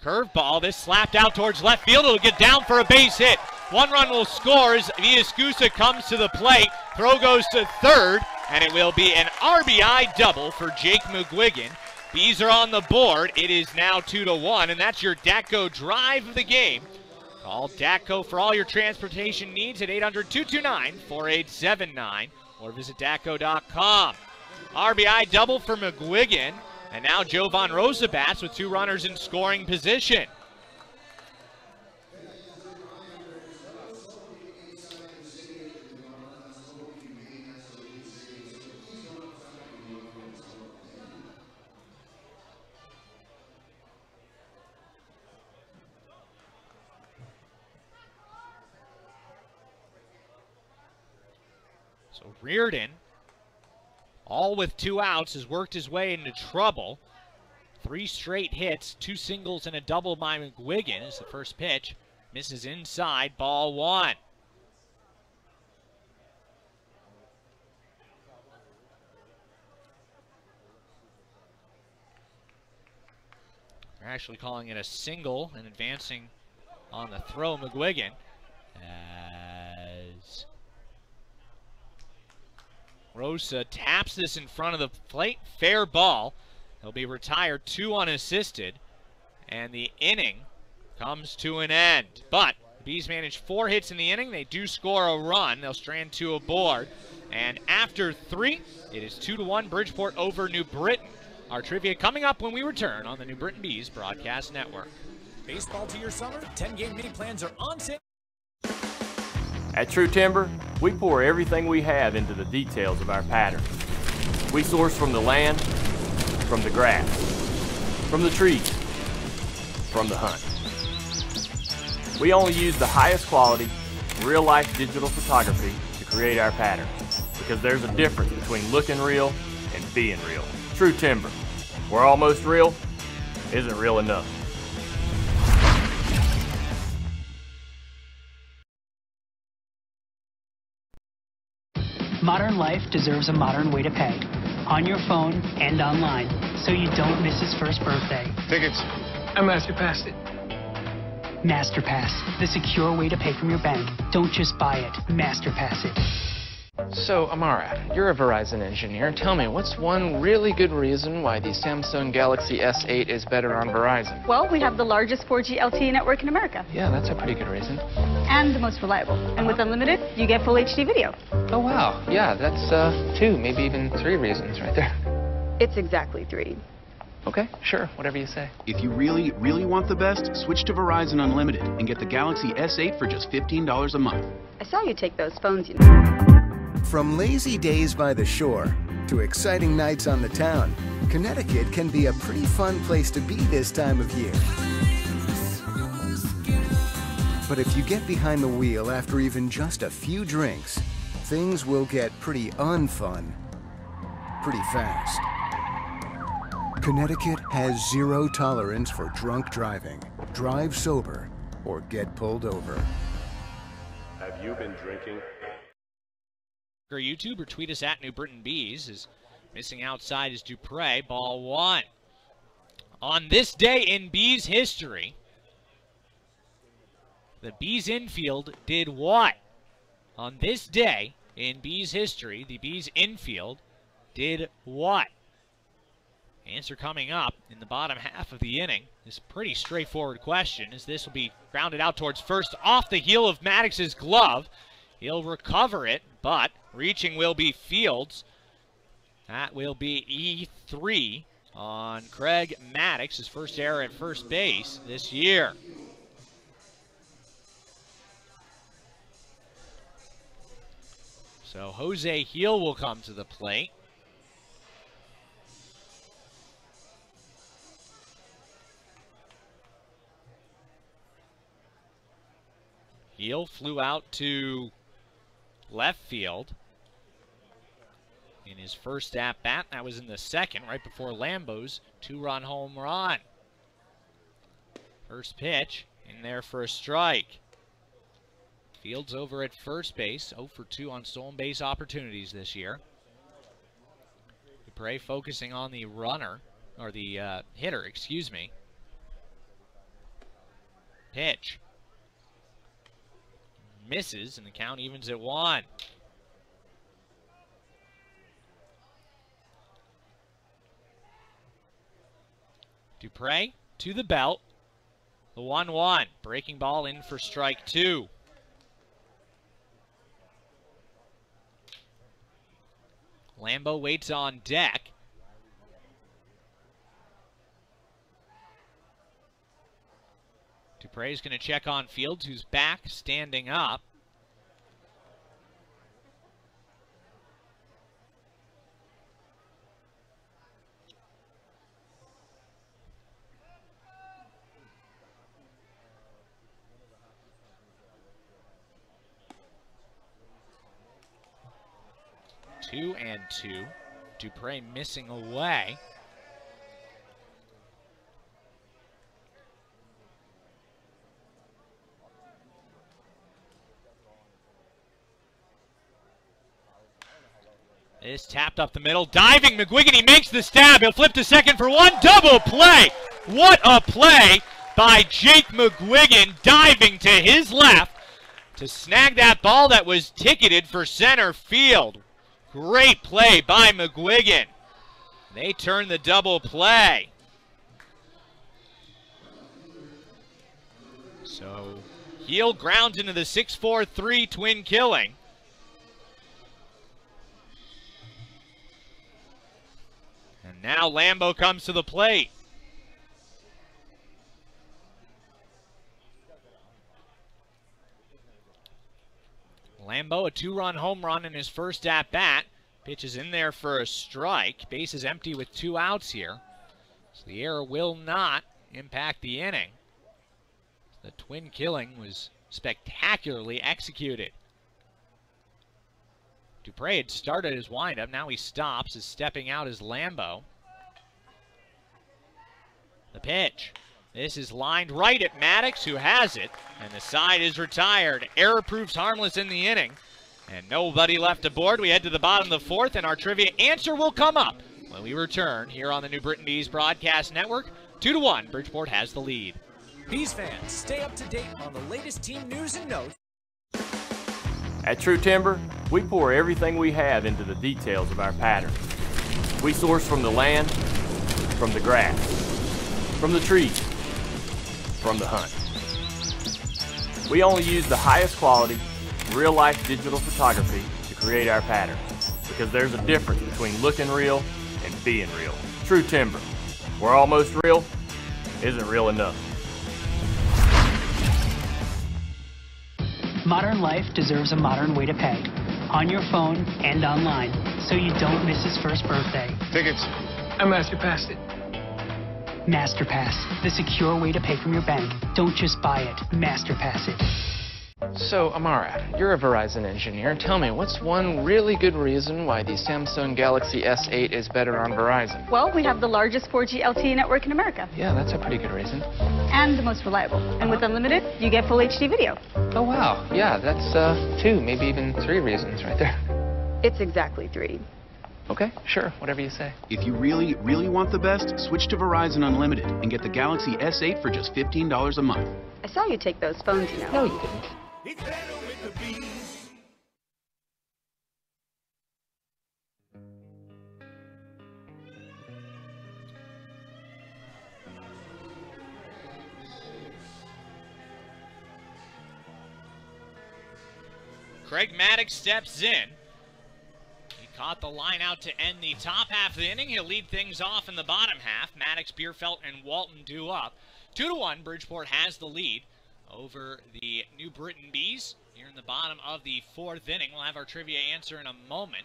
curveball, this slapped out towards left field. It'll get down for a base hit. One run will score as Villaescusa comes to the plate. Throw goes to third, and it will be an RBI double for Jake McGuigan. Bees are on the board. It is now 2-1, and that's your DATCO drive of the game. Call DATCO for all your transportation needs at 800-229-4879 or visit DATCO.com. RBI double for McGuigan, and now Jovan Rosa bats with two runners in scoring position. So Reardon, all with 2 outs, has worked his way into trouble. 3 straight hits, 2 singles and a double by McGuigan as the first pitch misses inside, ball 1. They're actually calling it a single and advancing on the throw, McGuigan, as Rosa taps this in front of the plate. Fair ball. He'll be retired 2 unassisted, and the inning comes to an end. But the Bees manage 4 hits in the inning. They do score a run. They'll strand 2 aboard. And after 3, it is 2-1 Bridgeport over New Britain. Our trivia coming up when we return on the New Britain Bees Broadcast Network. Baseball to your summer? 10-game mini plans are on sale. At True Timber, we pour everything we have into the details of our pattern. We source from the land, from the grass, from the trees, from the hunt. We only use the highest quality, real-life digital photography to create our pattern, because there's a difference between looking real and being real. True Timber, where almost real isn't real enough. Modern life deserves a modern way to pay. On your phone and online, so you don't miss his first birthday. Tickets. I MasterPassed it. MasterPass, the secure way to pay from your bank. Don't just buy it, MasterPass it. So, Amara, you're a Verizon engineer. Tell me, what's one really good reason why the Samsung Galaxy S8 is better on Verizon? Well, we have the largest 4G LTE network in America. Yeah, that's a pretty good reason. And the most reliable. And with unlimited, you get full HD video. Oh, wow. Yeah, that's 2, maybe even 3 reasons right there. It's exactly 3. Okay, sure, whatever you say. If you really, really want the best, switch to Verizon Unlimited and get the Galaxy S8 for just $15 a month. I saw you take those phones, you know. From lazy days by the shore to exciting nights on the town, Connecticut can be a pretty fun place to be this time of year. But if you get behind the wheel after even just a few drinks, things will get pretty unfun pretty fast. Connecticut has 0 tolerance for drunk driving. Drive sober or get pulled over. Have you been drinking? Or YouTube or tweet us at New Britain Bees. Is missing outside is Dupre, ball 1. On this day in Bees history, the Bees infield did what? On this day in Bees history, the Bees infield did what? Answer coming up in the bottom half of the inning. This is a pretty straightforward question, as this will be grounded out towards first off the heel of Maddox's glove. He'll recover it, but reaching will be Fields. That will be E3 on Craig Maddox, his first error at first base this year. So Jose Heel will come to the plate. Heel flew out to left field in his first at-bat. That was in the second, right before Lambo's two-run home run. First pitch in there for a strike. Fields over at first base, 0 for 2 on stolen base opportunities this year. Dupre focusing on the runner, or the hitter, excuse me. Pitch. Misses, and the count evens at 1. Dupre to the belt. The 1-1. Breaking ball in for strike 2. Lambo waits on deck. Dupre's going to check on Fields, who's back, standing up. Two and two. Dupre missing away. This tapped up the middle. Diving McGuigan. He makes the stab. He'll flip to second for one. Double play. What a play by Jake McGuigan, diving to his left to snag that ball that was ticketed for center field. Great play by McGuigan. They turn the double play. So Heel grounds into the 6-4-3 twin killing. And now Lambo comes to the plate. Lambo, a two-run home run in his first at-bat. Pitch is in there for a strike. Base is empty with 2 outs here. So the error will not impact the inning. The twin killing was spectacularly executed. Dupre had started his windup. Now he stops. Is stepping out is Lambo. The pitch. This is lined right at Maddox, who has it, and the side is retired. Error proves harmless in the inning, and nobody left aboard. We head to the bottom of the 4th, and our trivia answer will come up when we return here on the New Britain Bees Broadcast Network. 2-1, Bridgeport has the lead. Bees fans, stay up to date on the latest team news and notes. At True Timber, we pour everything we have into the details of our pattern. We source from the land, from the grass, from the trees, from the hunt. We only use the highest quality, real-life digital photography to create our patterns, because there's a difference between looking real and being real. True Timber, where almost real isn't real enough. Modern life deserves a modern way to pay. On your phone and online, so you don't miss his first birthday. Tickets. I MasterPassed it. MasterPass, the secure way to pay from your bank. Don't just buy it, MasterPass it. So, Amara, you're a Verizon engineer. Tell me, what's one really good reason why the Samsung Galaxy S8 is better on Verizon? Well, we have the largest 4G LTE network in America. Yeah, that's a pretty good reason. And the most reliable. And with unlimited, you get full HD video. Oh, wow. Yeah, that's 2, maybe even 3 reasons right there. It's exactly 3. Okay, sure, whatever you say. If you really, really want the best, switch to Verizon Unlimited and get the Galaxy S8 for just $15 a month. I saw you take those phones, you know. No, you didn't. It's better with the Bees. Craig Maddox steps in. He caught the line out to end the top half of the inning. He'll lead things off in the bottom half. Maddox, Bierfeld, and Walton due up. 2-1, Bridgeport has the lead over the New Britain Bees. Here in the bottom of the 4th inning, we'll have our trivia answer in a moment.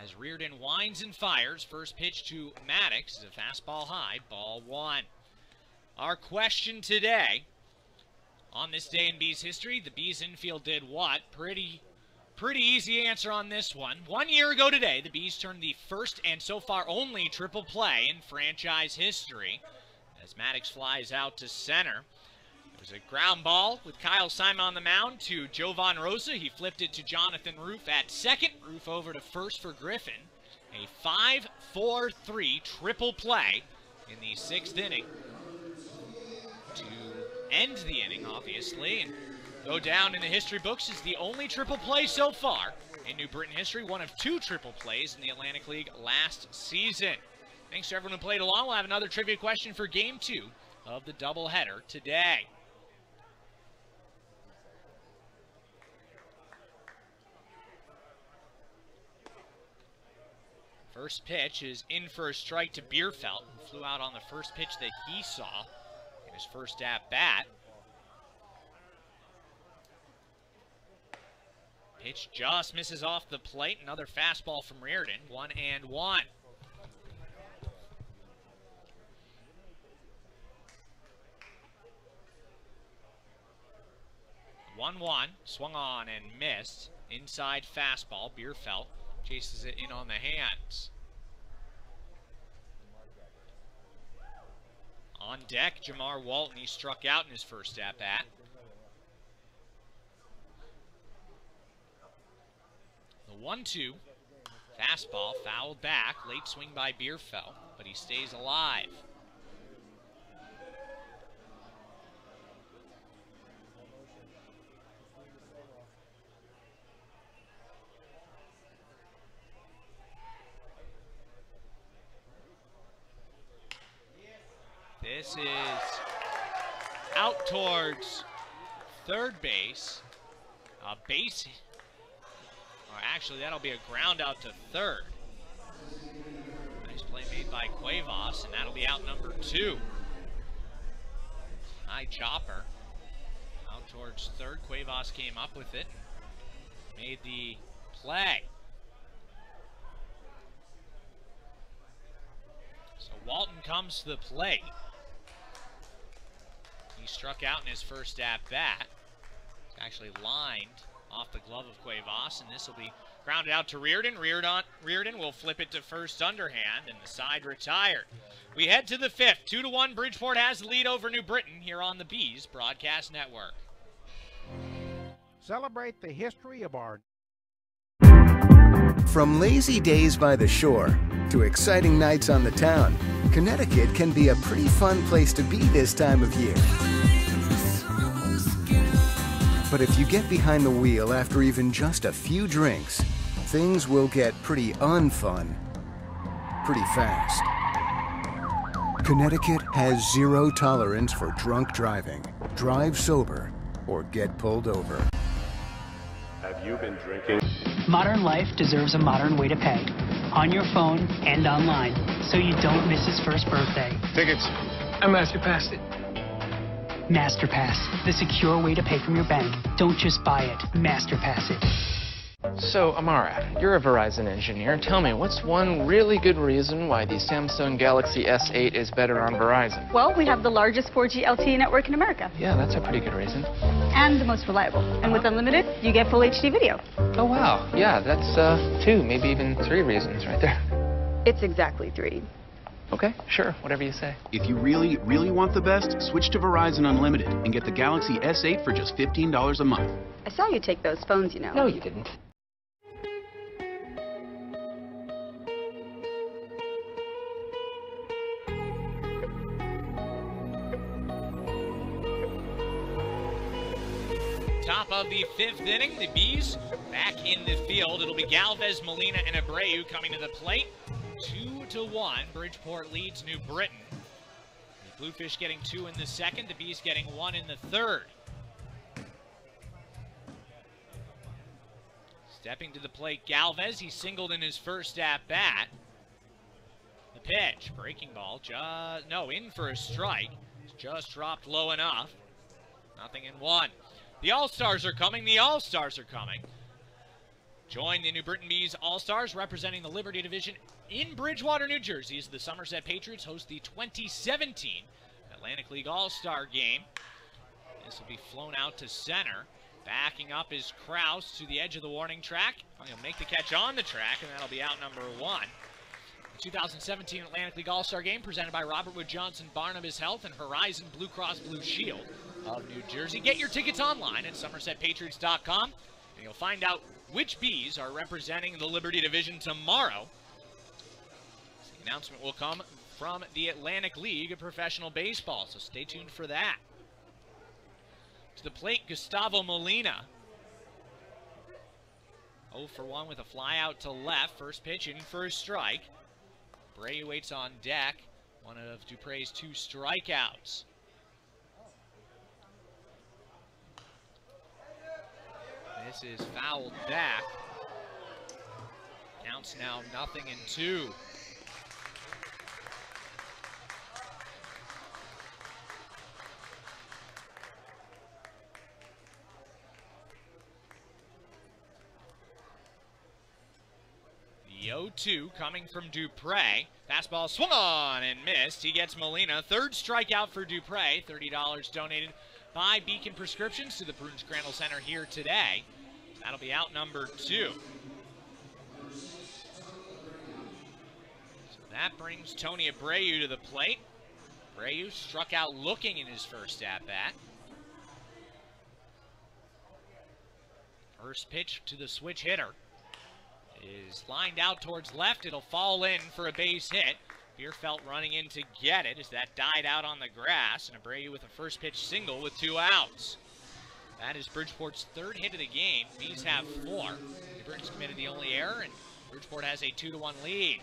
As Reardon winds and fires, first pitch to Maddox is a fastball high, ball 1. Our question today, on this day in Bees history, the Bees infield did what? Pretty easy answer on this one. 1 year ago today, the Bees turned the first and so far only triple play in franchise history as Maddox flies out to center. It was a ground ball with Kyle Simon on the mound to Jovan Rosa. He flipped it to Jonathan Roof at second. Roof over to first for Griffin. A 5-4-3 triple play in the 6th inning to end the inning, obviously, and go down in the history books as the only triple play so far in New Britain history. One of 2 triple plays in the Atlantic League last season. Thanks to everyone who played along. We'll have another trivia question for Game 2 of the doubleheader today. First pitch is in for a strike to Bierfeld, who flew out on the first pitch that he saw in his first at-bat. Pitch just misses off the plate. Another fastball from Reardon. 1-1. Swung on and missed. Inside fastball. Bierfeld chases it in on the hands. On deck, Jamar Walton. He struck out in his first at-bat. The 1-2. Fastball fouled back. Late swing by Bierfeld, but he stays alive. This is out towards third base. Or actually, that'll be a ground out to third. Nice play made by Cuevas, and that'll be out number 2. High chopper. Out towards third. Cuevas came up with it. Made the play. So Walton comes to the plate. He struck out in his first at-bat. It's actually lined off the glove of Cuevas, and this will be grounded out to Reardon. Reardon will flip it to first underhand, and the side retired. We head to the 5th. 2-1, Bridgeport has the lead over New Britain here on the Bees Broadcast Network. Celebrate the history of our... From lazy days by the shore to exciting nights on the town, Connecticut can be a pretty fun place to be this time of year. But if you get behind the wheel after even just a few drinks, things will get pretty unfun pretty fast. Connecticut has zero tolerance for drunk driving. Drive sober or get pulled over. Have you been drinking? Modern life deserves a modern way to pay. On your phone and online, so you don't miss his first birthday. Tickets. I master-passed it. MasterPass, the secure way to pay from your bank. Don't just buy it, MasterPass it. So, Amara, you're a Verizon engineer. Tell me, what's one really good reason why the Samsung Galaxy S8 is better on Verizon? Well, we have the largest 4G LTE network in America. Yeah, that's a pretty good reason. And the most reliable. And with unlimited, you get full HD video. Oh, wow. Yeah, that's 2, maybe even 3 reasons right there. It's exactly 3. Okay, sure, whatever you say. If you really, really want the best, switch to Verizon Unlimited and get the Galaxy S8 for just $15 a month. I saw you take those phones, you know. No, you didn't. Top of the 5th inning, the Bees back in the field. It'll be Galvez, Molina, and Abreu coming to the plate. 2-1, Bridgeport leads New Britain. The Bluefish getting 2 in the 2nd, the Bees getting 1 in the 3rd. Stepping to the plate, Galvez. He singled in his first at-bat. The pitch, breaking ball, in for a strike. It's just dropped low enough. 0-1. The All-Stars are coming. The All-Stars are coming. Join the New Britain Bees All-Stars representing the Liberty Division in Bridgewater, New Jersey, as the Somerset Patriots host the 2017 Atlantic League All-Star Game. This will be flown out to center. Backing up is Kraus to the edge of the warning track. He'll make the catch on the track, and that'll be out number 1. The 2017 Atlantic League All-Star Game presented by Robert Wood Johnson, Barnabas Health, and Horizon Blue Cross Blue Shield of New Jersey. Get your tickets online at SomersetPatriots.com, and you'll find out which Bees are representing the Liberty Division tomorrow. The announcement will come from the Atlantic League of Professional Baseball, so stay tuned for that. To the plate, Gustavo Molina. 0 for 1 with a fly out to left. First pitch in for a strike. Bray waits on deck. One of Dupre's 2 strikeouts. This is fouled back. Counts now 0-2. The 0-2 coming from Dupre. Fastball swung on and missed. He gets Molina. 3rd strikeout for Dupre. $30 donated by Beacon Prescriptions to the Prunes Crandall Center here today. That'll be out number 2. So that brings Tony Abreu to the plate. Abreu struck out looking in his first at-bat. First pitch to the switch hitter is lined out towards left. It'll fall in for a base hit. Bierfeld running in to get it as that died out on the grass, and Abreu with a first pitch single with 2 outs. That is Bridgeport's 3rd hit of the game. Bees have 4. New Britain's committed the only error, and Bridgeport has a 2-1 lead.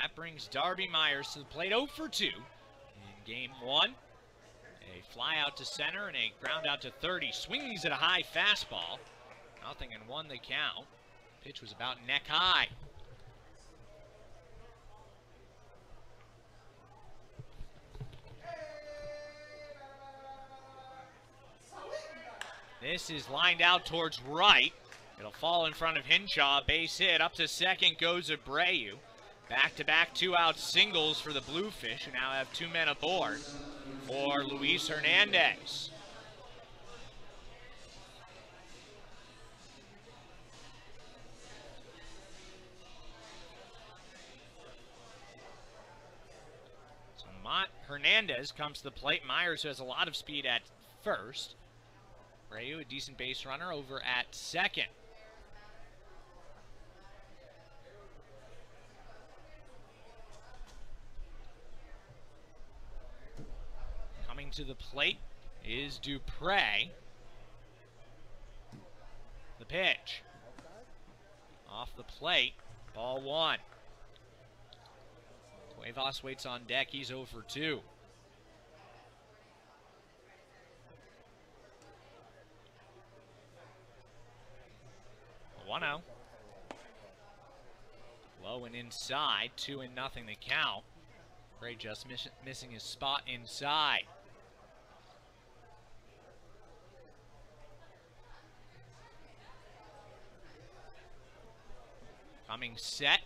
That brings Darby Myers to the plate, 0 for 2 in game 1. A fly out to center and a ground out to third. He swings at a high fastball. 0-1 the count. Pitch was about neck high. This is lined out towards right. It'll fall in front of Hinshaw. Base hit. Up to second goes Abreu. Back-to-back 2-out singles for the Bluefish, who now have 2 men aboard for Luis Hernandez. So Hernandez comes to the plate. Myers, who has a lot of speed at first. Abreu, a decent base runner, over at second. Coming to the plate is Dupre. The pitch. Off the plate. Ball 1. Cuevas waits on deck. He's 0 for 2. A 1-0. Low and inside. 2-0 the count. Bray just missing his spot inside. Coming set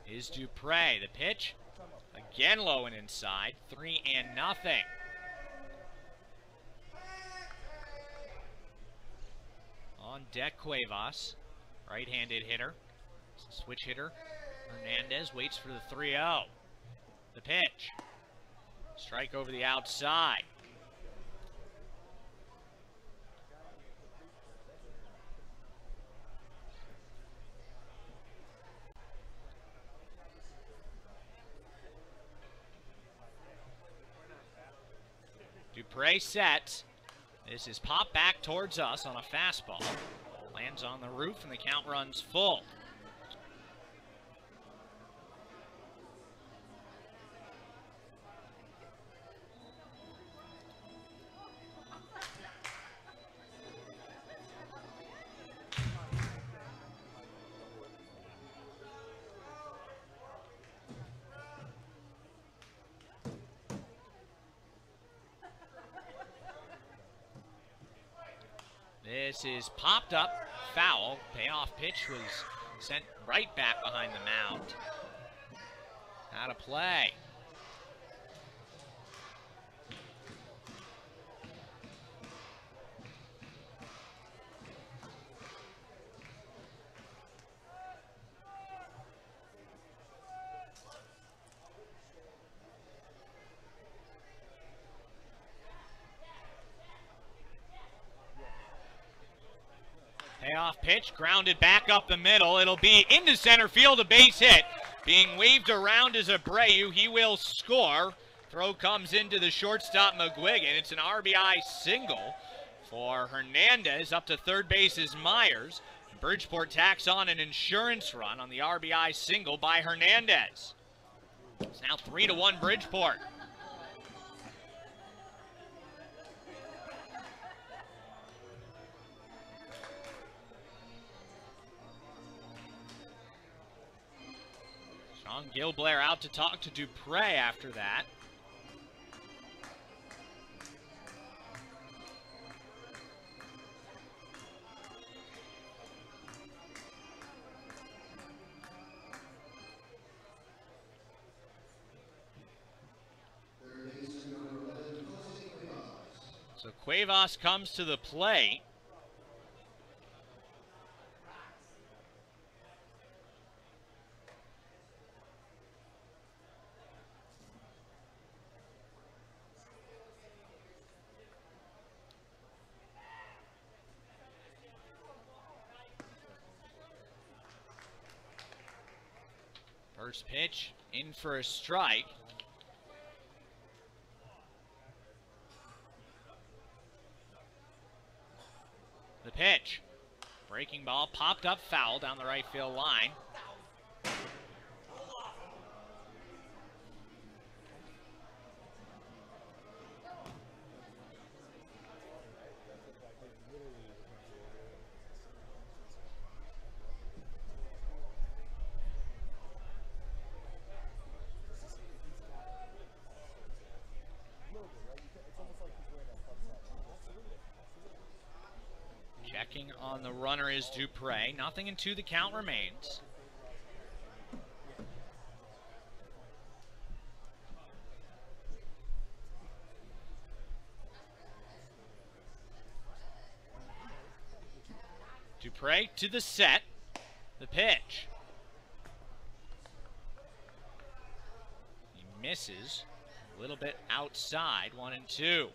is Dupre. The pitch, again low and inside, 3-0. On deck, Cuevas, right-handed hitter. Switch hitter, Hernandez waits for the 3-0. The pitch, strike over the outside. Dupre sets. This is popped back towards us on a fastball. Lands on the roof and the count runs full. This is popped up, foul. Payoff pitch was sent right back behind the mound. Out of play. Payoff pitch, grounded back up the middle. It'll be into center field, a base hit. Being waved around is Abreu. He will score. Throw comes into the shortstop, McGuigan. It's an RBI single for Hernandez. Up to third base is Myers. Bridgeport tacks on an insurance run on the RBI single by Hernandez. It's now 3-1 Bridgeport. Sean Gilblair out to talk to Dupre after that. So Cuevas comes to the plate. First pitch in for a strike. The pitch. Breaking ball popped up foul down the right field line. Checking on the runner is Dupre. Nothing in two, the count remains. Dupre to the set. The pitch. He misses. A little bit outside, 1-2.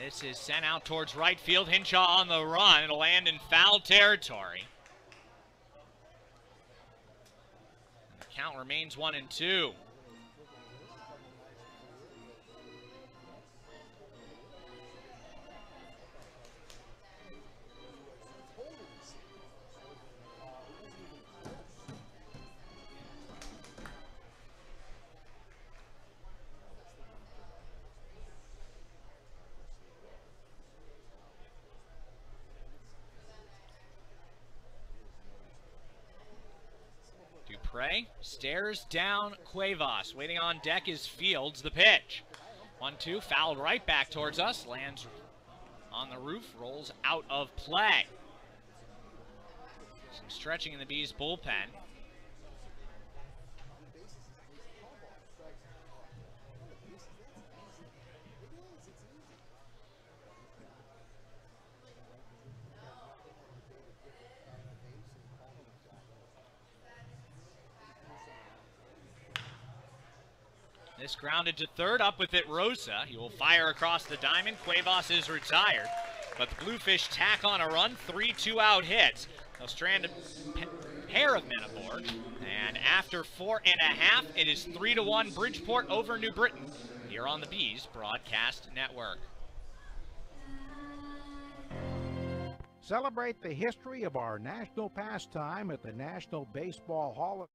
This is sent out towards right field. Hinshaw on the run. It'll land in foul territory. And the count remains 1-2. Dupre stares down Cuevas. Waiting on deck is Fields. The pitch. 1-2, fouled right back towards us. Lands on the roof, rolls out of play. Some stretching in the Bees bullpen. This grounded to third, up with it Rosa. He will fire across the diamond. Cuevas is retired, but the Bluefish tack on a run, 3 2-out hits. They'll strand a pair of men aboard, and after 4.5, it is 3-1 Bridgeport over New Britain here on the Bees Broadcast Network. Celebrate the history of our national pastime at the National Baseball Hall of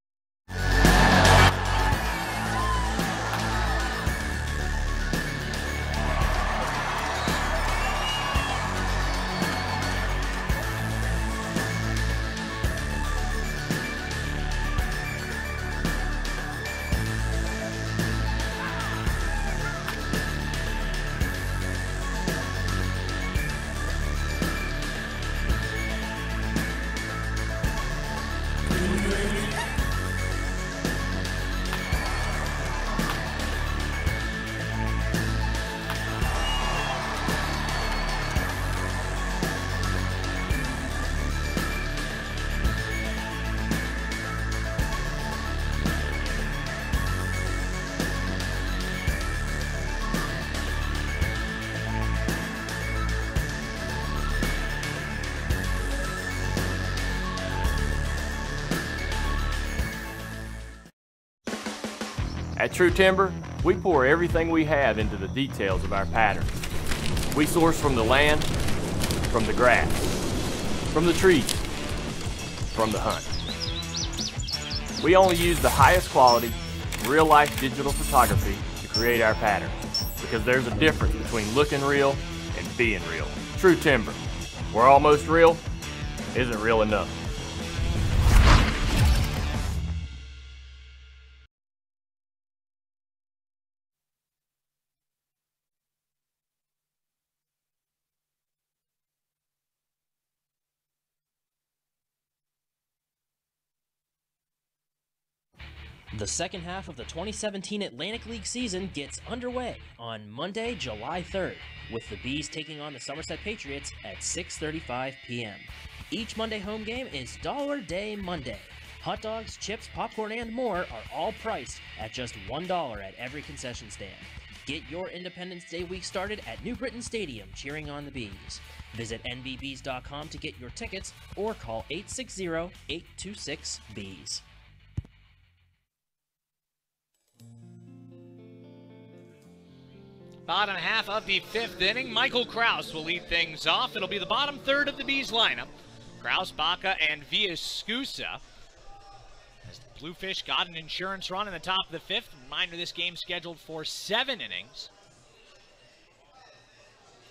At True Timber, we pour everything we have into the details of our pattern. We source from the land, from the grass, from the trees, from the hunt. We only use the highest quality, real-life digital photography to create our patterns, because there's a difference between looking real and being real. True Timber, where almost real isn't real enough. The second half of the 2017 Atlantic League season gets underway on Monday, July 3rd, with the Bees taking on the Somerset Patriots at 6:35 p.m. Each Monday home game is Dollar Day Monday. Hot dogs, chips, popcorn, and more are all priced at just $1 at every concession stand. Get your Independence Day week started at New Britain Stadium cheering on the Bees. Visit nbbees.com to get your tickets or call 860-826-BEES. Bottom half of the fifth inning, Michael Kraus will lead things off. It'll be the bottom third of the Bees lineup. Kraus, Baca, and Villascusa. As the Bluefish got an insurance run in the top of the fifth. Reminder, this game scheduled for 7 innings.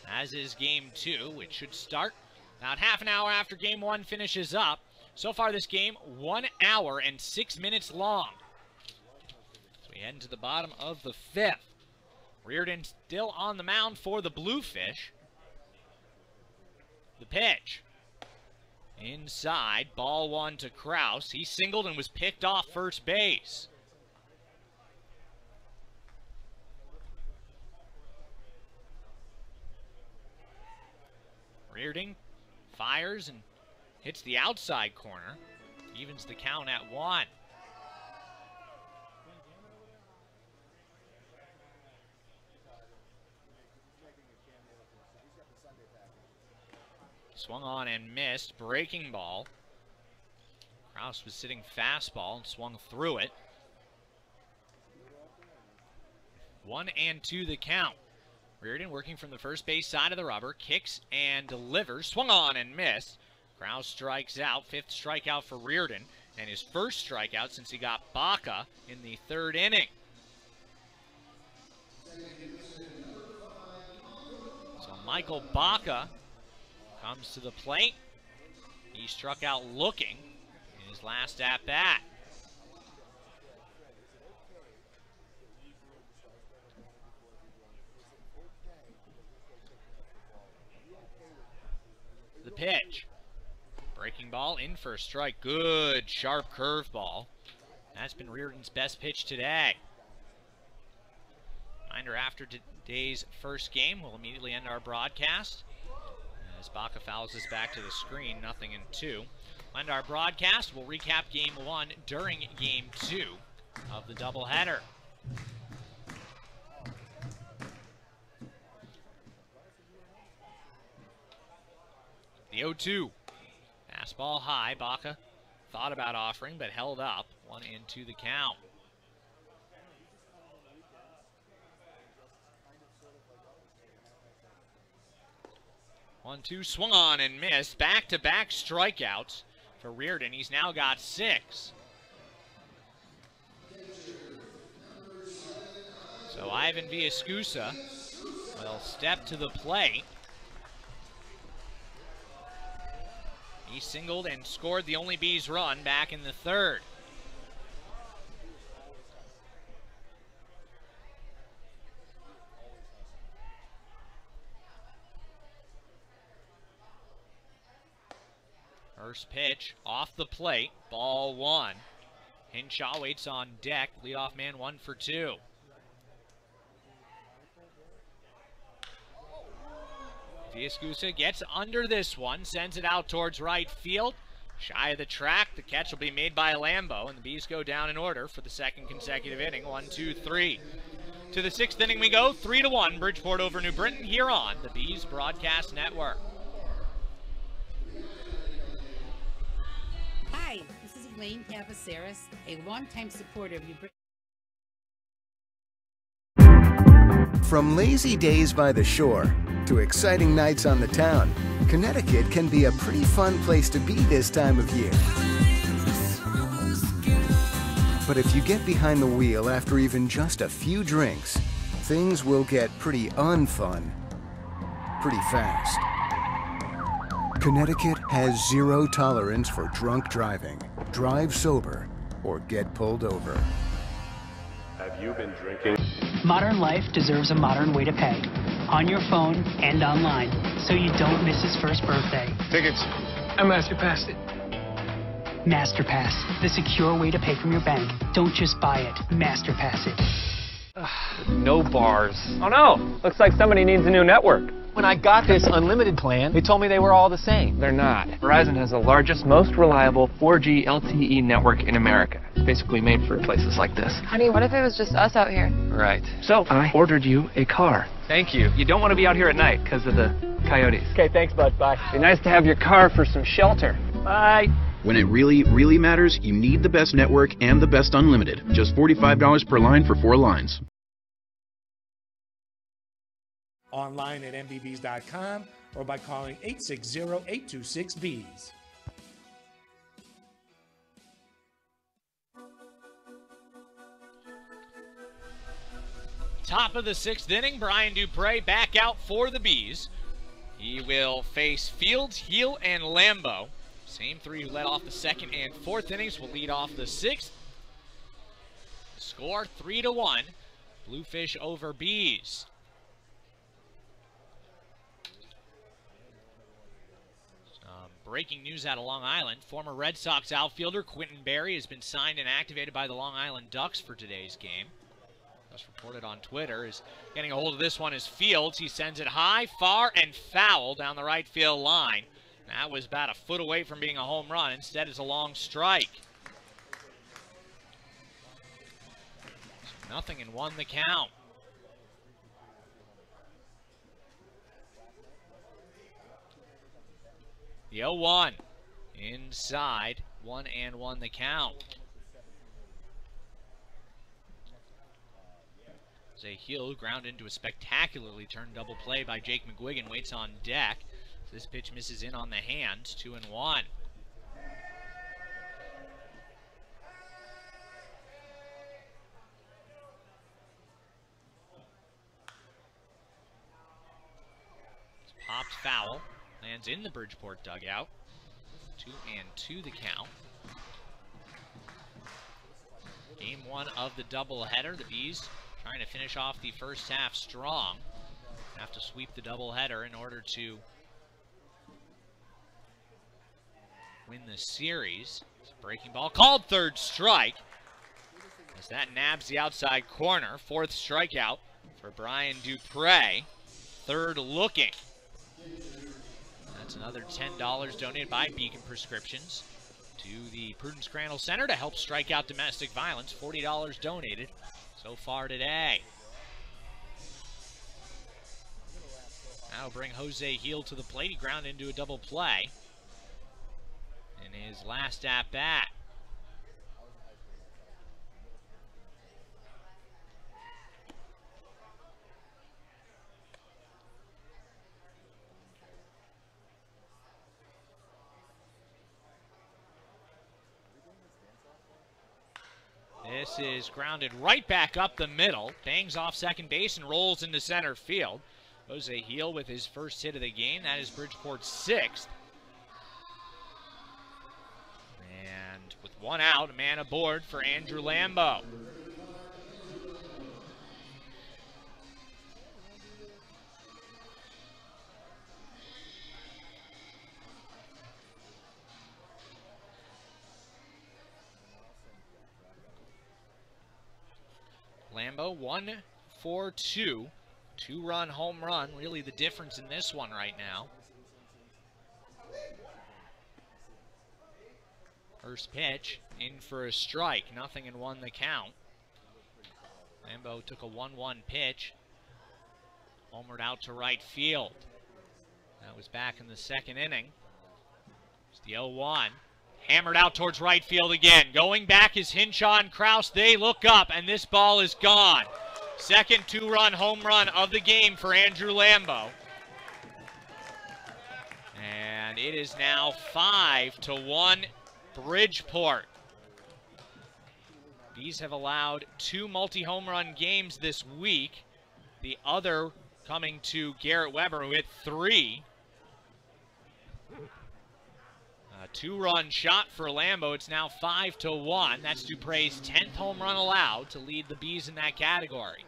As is game 2, which should start about half an hour after game 1 finishes up. So far this game, 1 hour and 6 minutes long. So we head into the bottom of the fifth. Reardon still on the mound for the Bluefish. The pitch. Inside, ball 1 to Kraus. He singled and was picked off first base. Reardon fires and hits the outside corner. Evens the count at 1. Swung on and missed. Breaking ball. Kraus was sitting fastball and swung through it. 1-2 the count. Reardon working from the first base side of the rubber. Kicks and delivers. Swung on and missed. Kraus strikes out. 5th strikeout for Reardon. And his first strikeout since he got Baca in the 3rd inning. So Michael Baca comes to the plate. He struck out looking in his last at-bat. The pitch. Breaking ball in for a strike. Good, sharp curveball. That's been Reardon's best pitch today. Reminder, after today's first game, we'll immediately end our broadcast. As Baca fouls this back to the screen, 0-2. On our broadcast, we'll recap Game 1 during Game 2 of the doubleheader. The 0-2. Fastball high. Baca thought about offering, but held up. 1-2 the count. One-two, swung on and missed. Back-to-back strikeouts for Reardon. He's now got 6. So Ivan Villascusa will step to the plate. He singled and scored the only Bees run back in the 3rd. First pitch off the plate, ball 1. Hinshaw waits on deck, leadoff man 1 for 2. Villascusa gets under this one, sends it out towards right field. Shy of the track, the catch will be made by Lambo, and the Bees go down in order for the 2nd consecutive inning, 1-2-3. To the 6th inning we go, 3-1, Bridgeport over New Britain, here on the Bees Broadcast Network. Hi, this is Elaine Kappa, a longtime supporter of New Britain. From lazy days by the shore to exciting nights on the town, Connecticut can be a pretty fun place to be this time of year. But if you get behind the wheel after even just a few drinks, things will get pretty unfun pretty fast. Connecticut has zero tolerance for drunk driving. Drive sober or get pulled over. Have you been drinking? Modern life deserves a modern way to pay. On your phone and online, so you don't miss his first birthday. Tickets. I MasterPassed it. MasterPass, the secure way to pay from your bank. Don't just buy it, MasterPass it. No bars. Oh no, looks like somebody needs a new network. When I got this unlimited plan, they told me they were all the same. They're not. Verizon has the largest, most reliable 4G LTE network in America. It's basically made for places like this. Honey, what if it was just us out here? Right. So, I ordered you a car. Thank you. You don't want to be out here at night because of the coyotes. Okay, thanks, bud. Bye. Be nice to have your car for some shelter. Bye. When it really, really matters, you need the best network and the best unlimited. Just $45 per line for 4 lines. Online at mbbees.com or by calling 860-826-BEES. Top of the 6th inning, Brian Dupre back out for the Bees. He will face Fields, Heel, and Lambeau. Same 3 who led off the 2nd and 4th innings will lead off the 6th. Score 3-1. Bluefish over Bees. Breaking news out of Long Island. Former Red Sox outfielder Quentin Berry has been signed and activated by the Long Island Ducks for today's game. As reported on Twitter, is getting a hold of this one is Fields. He sends it high, far, and foul down the right field line. That was about a foot away from being a home run. Instead, it's a long strike. So 0-1 the count. The 0-1 inside, 1-1 the count. Jose Hill ground into a spectacularly turned double play by Jake McGuigan, waits on deck. This pitch misses in on the hands, 2-1. It's popped foul. Lands in the Bridgeport dugout. 2-2 the count. Game 1 of the doubleheader. The Bees trying to finish off the first half strong. Have to sweep the doubleheader in order to win the series. It's a breaking ball called, 3rd strike. As that nabs the outside corner. 4th strikeout for Brian Dupre. 3rd looking. That's another $10 donated by Beacon Prescriptions to the Prudence Crandall Center to help strike out domestic violence. $40 donated so far today. Now bring Jose Hill to the plate. He ground into a double play in his last at-bat. This is grounded right back up the middle, bangs off second base and rolls into center field. Jose Hill with his first hit of the game. That is Bridgeport's 6th. And with 1 out, a man aboard for Andrew Lambeau. Lambeau, 1 for 2. 2-run home run, really the difference in this one right now. First pitch, in for a strike, 0-1 the count. Lambeau took a 1-1 pitch, homered out to right field. That was back in the 2nd inning. It's the 0-1. Hammered out towards right field again. Going back is Hinshaw and Kraus. They look up, and this ball is gone. Second two-run home run of the game for Andrew Lambo. And it is now 5-1 Bridgeport. Bees have allowed 2 multi-home run games this week. The other coming to Garrett Weber, who hit 3. A 2-run shot for Lambo. It's now 5-1. That's Dupre's 10th home run allowed to lead the Bees in that category.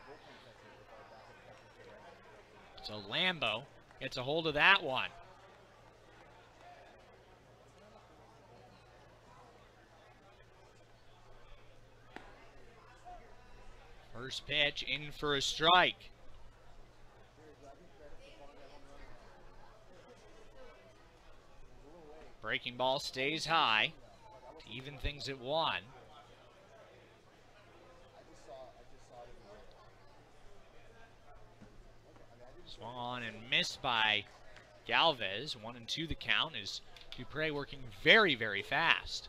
So Lambo gets a hold of that one. First pitch in for a strike. Breaking ball stays high to even things at 1. Swung on and missed by Galvez. 1-2 the count as Dupre working very, very fast.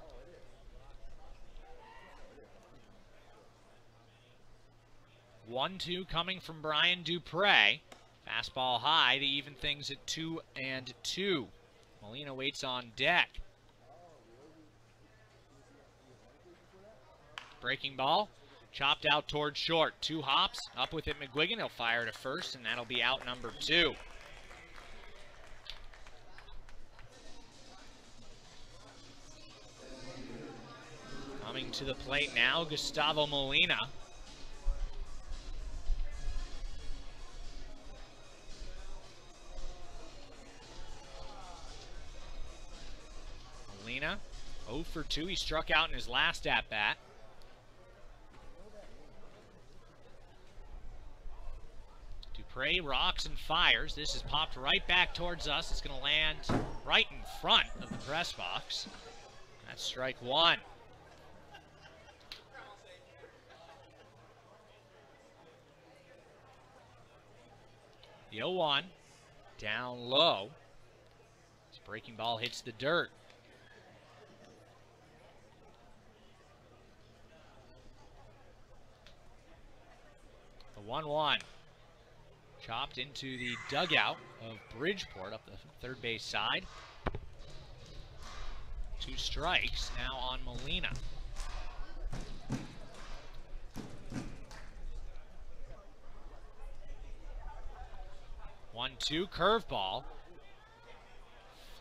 One, 2 coming from Brian Dupre. Fastball high to even things at 2-2. Molina waits on deck. Breaking ball, chopped out towards short. 2 hops, up with it McGuigan. He'll fire to first, and that'll be out number 2. Coming to the plate now, Gustavo Molina. Molina, 0 for 2. He struck out in his last at-bat. Dupre rocks and fires. This is popped right back towards us. It's going to land right in front of the press box. That's strike 1. The 0-1 down low. This breaking ball hits the dirt. The 1-1 chopped into the dugout of Bridgeport up the third base side. 2 strikes now on Molina. One, 2 curveball.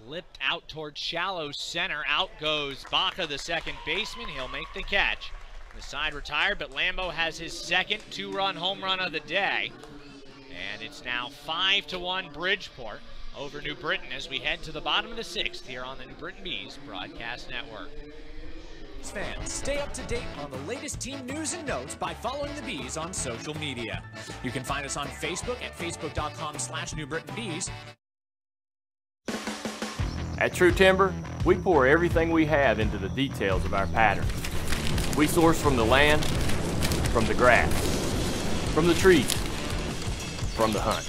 Flipped out towards shallow center. Out goes Baca, the second baseman. He'll make the catch. The side retired, but Lambo has his second 2-run home run of the day. And it's now 5-1 Bridgeport over New Britain as we head to the bottom of the 6th here on the New Britain Bees Broadcast Network. Fans, stay up to date on the latest team news and notes by following the Bees on social media. You can find us on Facebook at facebook.com/NewBritainBees. At True Timber, we pour everything we have into the details of our pattern. We source from the land, from the grass, from the trees, from the hunt.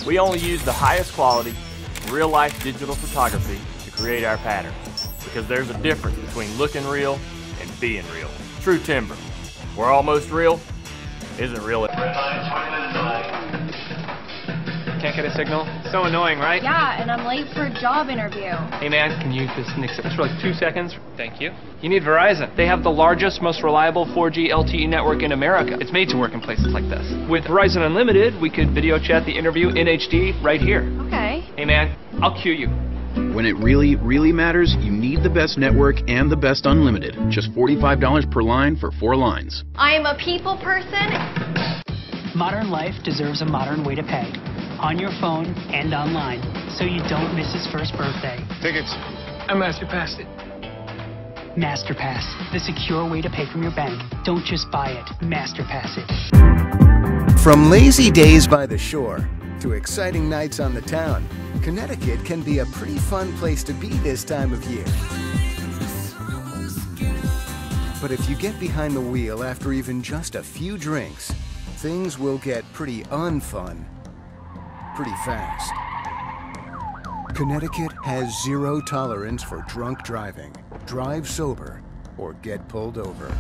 We only use the highest quality, real-life digital photography to create our patterns, because there's a difference between looking real and being real. True Timber, where almost real isn't real. Can't get a signal? So annoying, right? Yeah, and I'm late for a job interview. Hey man, can you just nix it for like 2 seconds? Thank you. You need Verizon. They have the largest, most reliable 4G LTE network in America. It's made to work in places like this. With Verizon Unlimited, we could video chat the interview in HD right here. Okay. Hey man, I'll cue you. When it really, really matters, you need the best network and the best unlimited. Just $45 per line for 4 lines. I am a people person. Modern life deserves a modern way to pay. On your phone and online, so you don't miss his first birthday. Tickets. I master passed it. MasterPass, the secure way to pay from your bank. Don't just buy it, MasterPass it. From lazy days by the shore to exciting nights on the town, Connecticut can be a pretty fun place to be this time of year. But if you get behind the wheel after even just a few drinks, things will get pretty unfun pretty fast. Connecticut has 0 tolerance for drunk driving. Drive sober or get pulled over.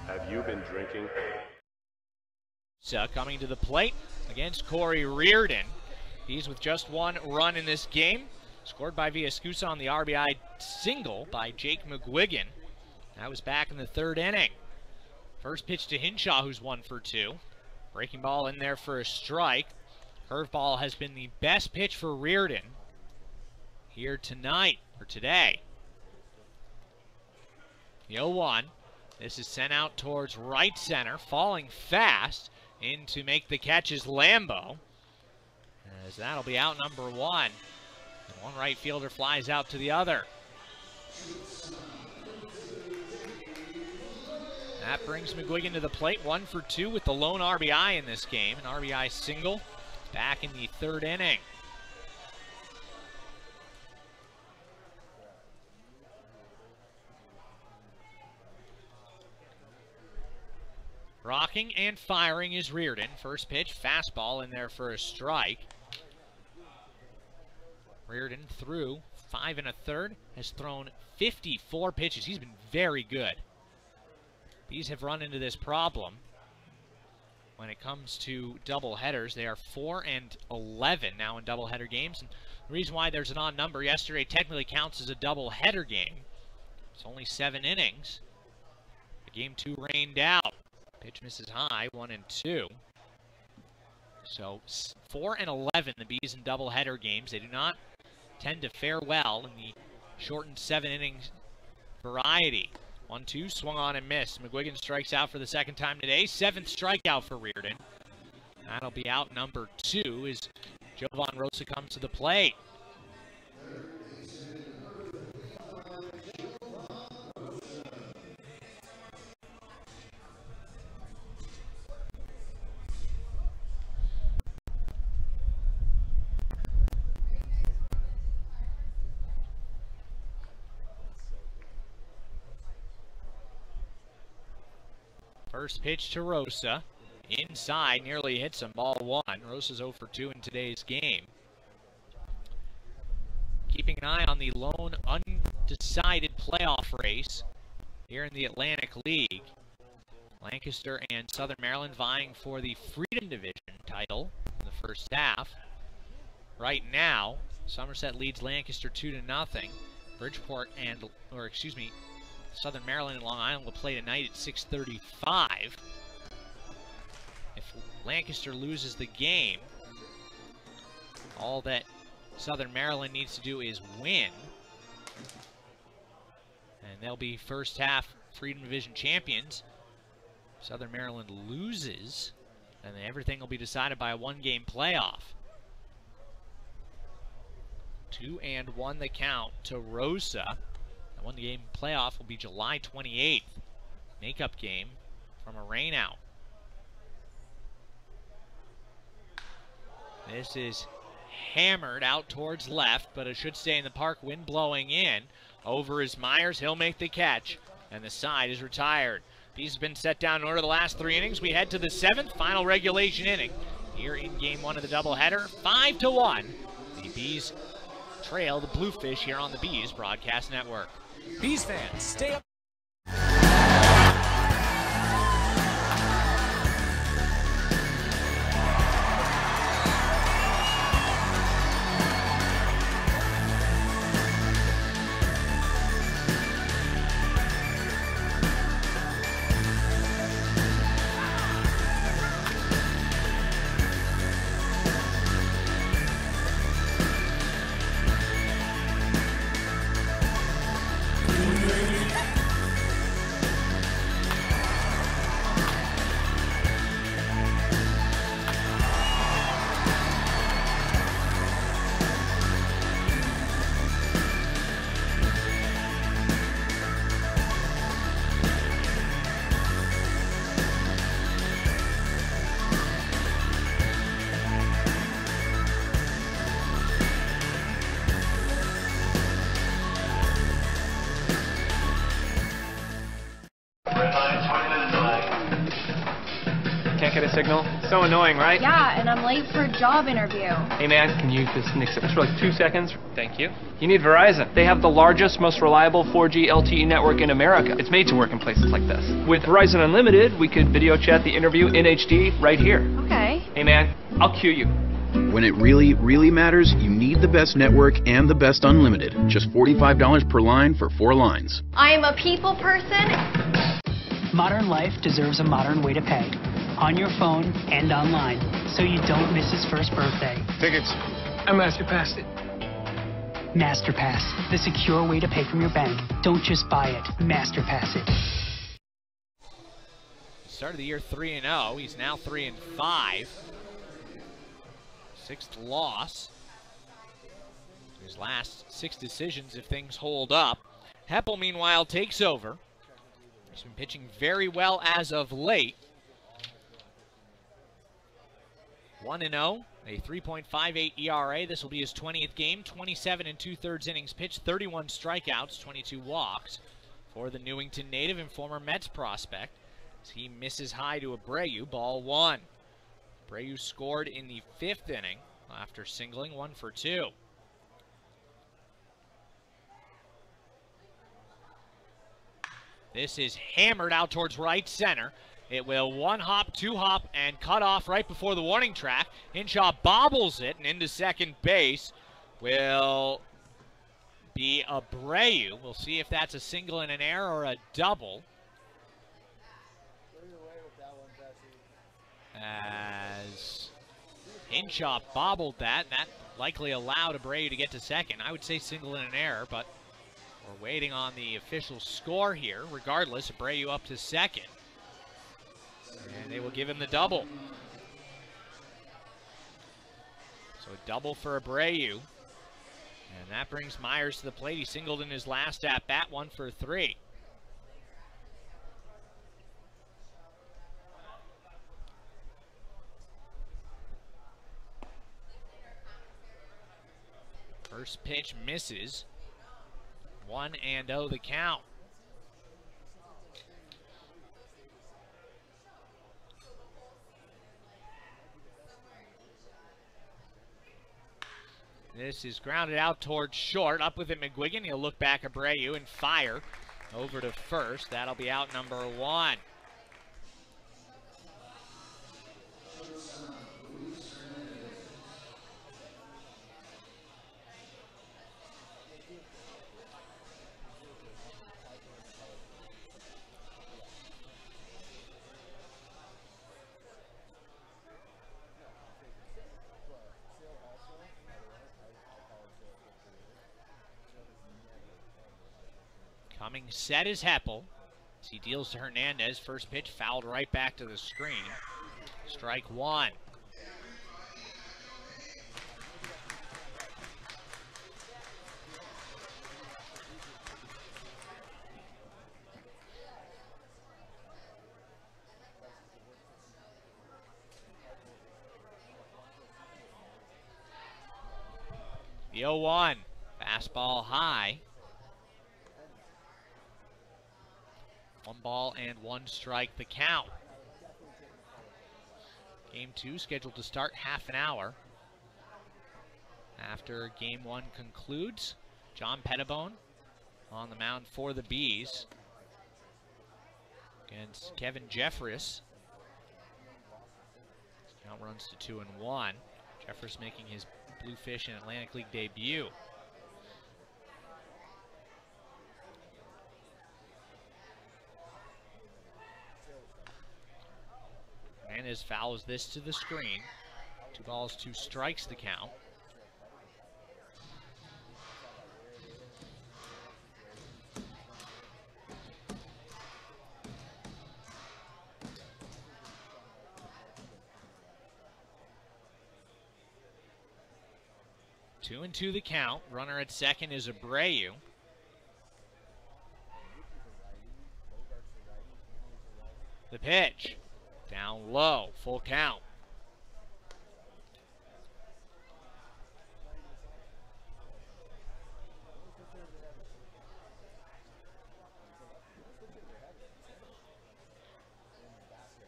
Have you been drinking? Coming to the plate against Corey Reardon. He's with just one run in this game. Scored by Villaescusa on the RBI single by Jake McGuigan. That was back in the third inning. First pitch to Hinshaw, who's 1 for 2. Breaking ball in there for a strike. Curveball has been the best pitch for Reardon here tonight, or today. The 0-1. This is sent out towards right center, falling fast. In to make the catch is Lambo, as that'll be out number 1. And one right fielder flies out to the other. That brings McGuigan to the plate, 1 for 2 with the lone RBI in this game. An RBI single back in the third inning. Rocking and firing is Reardon. First pitch, fastball in there for a strike. Reardon threw 5 1/3, has thrown 54 pitches. He's been very good. These have run into this problem. When it comes to double headers, they are 4 and 11 now in double header games. And the reason why there's an odd number, yesterday technically counts as a double header game. It's only 7 innings. Game 2 rained out. Pitch misses high, 1 and 2. So 4 and 11, the Bees in doubleheader games. They do not tend to fare well in the shortened 7 innings variety. 1-2, swung on and missed. McGuigan strikes out for the second time today. 7th strikeout for Reardon. That'll be out number 2 as Jovan Rosa comes to the plate. First pitch to Rosa. Inside, nearly hits him, ball 1. Rosa's 0 for 2 in today's game. Keeping an eye on the lone undecided playoff race here in the Atlantic League. Lancaster and Southern Maryland vying for the Freedom Division title in the first half. Right now, Somerset leads Lancaster 2-0. Bridgeport and, Southern Maryland and Long Island will play tonight at 6:35. If Lancaster loses the game, all that Southern Maryland needs to do is win. And they'll be first half Freedom Division champions. Southern Maryland loses, and then everything will be decided by a 1-game playoff. 2-1 the count to Rosa. The 1-game playoff will be July 28th. Makeup game from a rainout. This is hammered out towards left, but it should stay in the park. Wind blowing in. Over is Myers. He'll make the catch, and the side is retired. These have been set down in order the last 3 innings. We head to the 7th, final regulation inning. Here in game 1 of the doubleheader, 5-1. The Bees trail the Bluefish here on the Bees Broadcast Network. Bees fans, stay up. the signal. So annoying, right? Yeah, and I'm late for a job interview. Hey man, can you just nix it for like 2 seconds? Thank you. You need Verizon. They have the largest, most reliable 4G LTE network in America. It's made to work in places like this. With Verizon Unlimited, we could video chat the interview in HD right here. Okay. Hey man, I'll cue you. When it really, really matters, you need the best network and the best unlimited. Just $45 per line for 4 lines. I am a people person. Modern life deserves a modern way to pay. On your phone and online, so you don't miss his first birthday. Tickets. I MasterPassed it. MasterPass, the secure way to pay from your bank. Don't just buy it, MasterPass it. Started the year 3-0. He's now 3-5. 6th loss. His last 6 decisions if things hold up. Heppel, meanwhile, takes over. He's been pitching very well as of late. 1-0, a 3.58 ERA. This will be his 20th game. 27 2/3 innings pitched, 31 strikeouts, 22 walks for the Newington native and former Mets prospect. As he misses high to Abreu, ball 1. Abreu scored in the 5th inning after singling, 1 for 2. This is hammered out towards right center. It will 1-hop, 2-hop, and cut off right before the warning track. Hinshaw bobbles it, and into second base will be Abreu. We'll see if that's a single and an error or a double. As Hinshaw bobbled that, and that likely allowed Abreu to get to second. I would say single and an error, but we're waiting on the official score here. Regardless, Abreu up to second. And they will give him the double. So a double for Abreu. And that brings Myers to the plate. He singled in his last at-bat, 1 for 3. First pitch misses. 1-0 the count. This is grounded out towards short. Up with it, McGuigan. He'll look back at Abreu and fire over to first. That'll be out number 1. Coming set is Heppel. As he deals to Hernandez. First pitch fouled right back to the screen. Strike 1. The 0-1. Fastball high. 1 ball and 1 strike the count. Game 2 scheduled to start half an hour after Game 1 concludes. John Pettibone on the mound for the Bees against Kevin Jeffress. Count runs to 2-1. Jeffress making his Bluefish and Atlantic League debut. Hernandez fouls this to the screen. 2 balls, 2 strikes the count. Two and 2 the count. Runner at second is Abreu. The pitch. Down low, full count.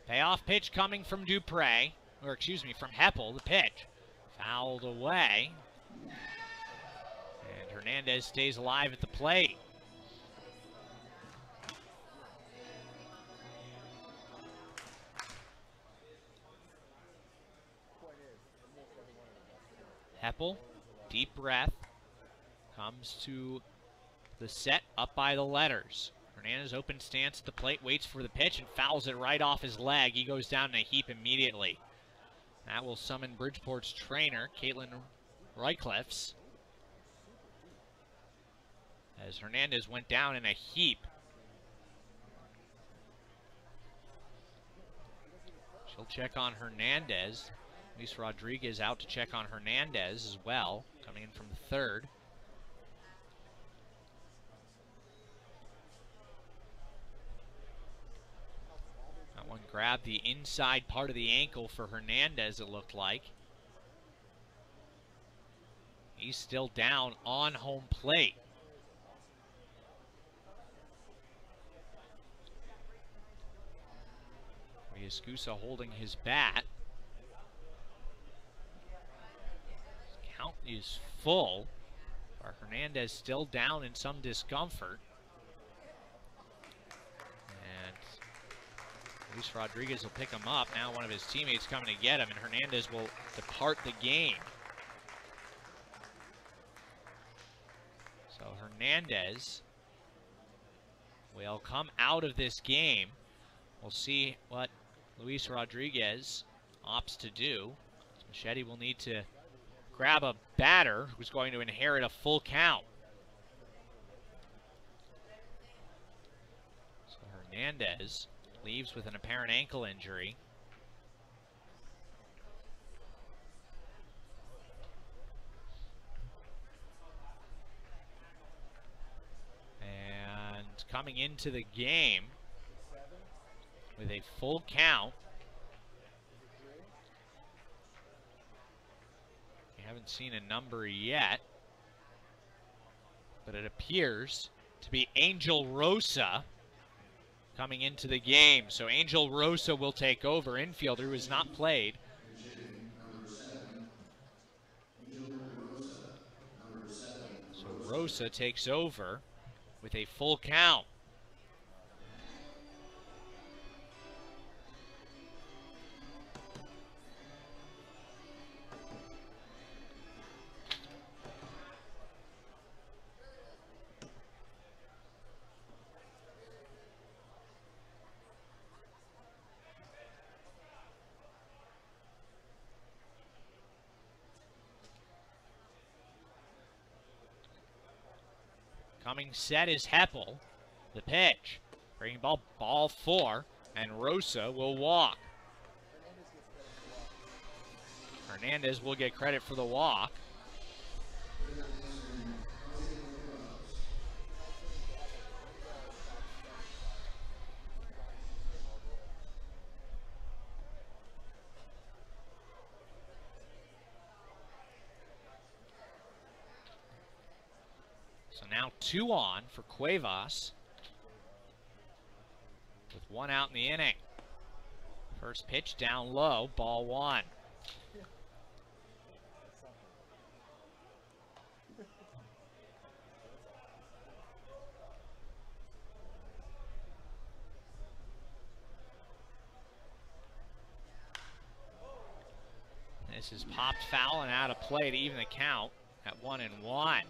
Payoff. Leadoff pitch coming from Dupre, or excuse me, from Heppel, the pitch. Fouled away. And Hernandez stays alive at the plate. Heppel, deep breath, comes to the set up by the letters. Hernandez open stance at the plate, waits for the pitch, and fouls it right off his leg. He goes down in a heap immediately. That will summon Bridgeport's trainer, Caitlin Rycliffs, as Hernandez went down in a heap. She'll check on Hernandez. Luis Rodriguez out to check on Hernandez as well, coming in from the third. That one grabbed the inside part of the ankle for Hernandez, it looked like. He's still down on home plate. Riascusa holding his bat. Count is full. But Hernandez still down in some discomfort. And Luis Rodriguez will pick him up. Now one of his teammates coming to get him, and Hernandez will depart the game. So Hernandez will come out of this game. We'll see what Luis Rodriguez opts to do. Machete will need to grab a batter who's going to inherit a full count. So Hernandez leaves with an apparent ankle injury. And coming into the game with a full count. We haven't seen a number yet, but it appears to be Angel Rosa coming into the game. So Angel Rosa will take over, infielder who has not played. So Rosa takes over with a full count. Coming set is Heppel. The pitch. Bringing ball 4, and Rosa will walk. Hernandez will get credit for the walk. So now 2 on for Cuevas, with 1 out in the inning. First pitch down low, ball 1. This is popped foul and out of play to even the count at 1-1.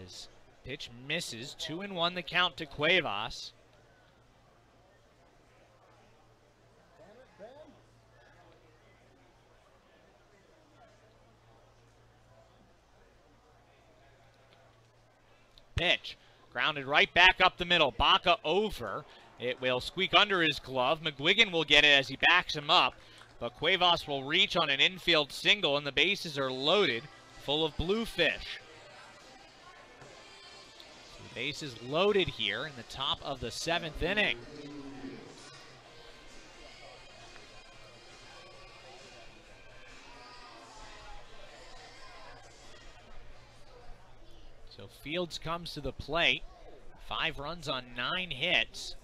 As pitch misses, 2-1 the count to Cuevas. Pitch grounded right back up the middle. Baca over. It will squeak under his glove. McGuigan will get it as he backs him up, but Cuevas will reach on an infield single, and the bases are loaded full of bluefish. Bases loaded here in the top of the 7th inning. So Fields comes to the plate. 5 runs on 9 hits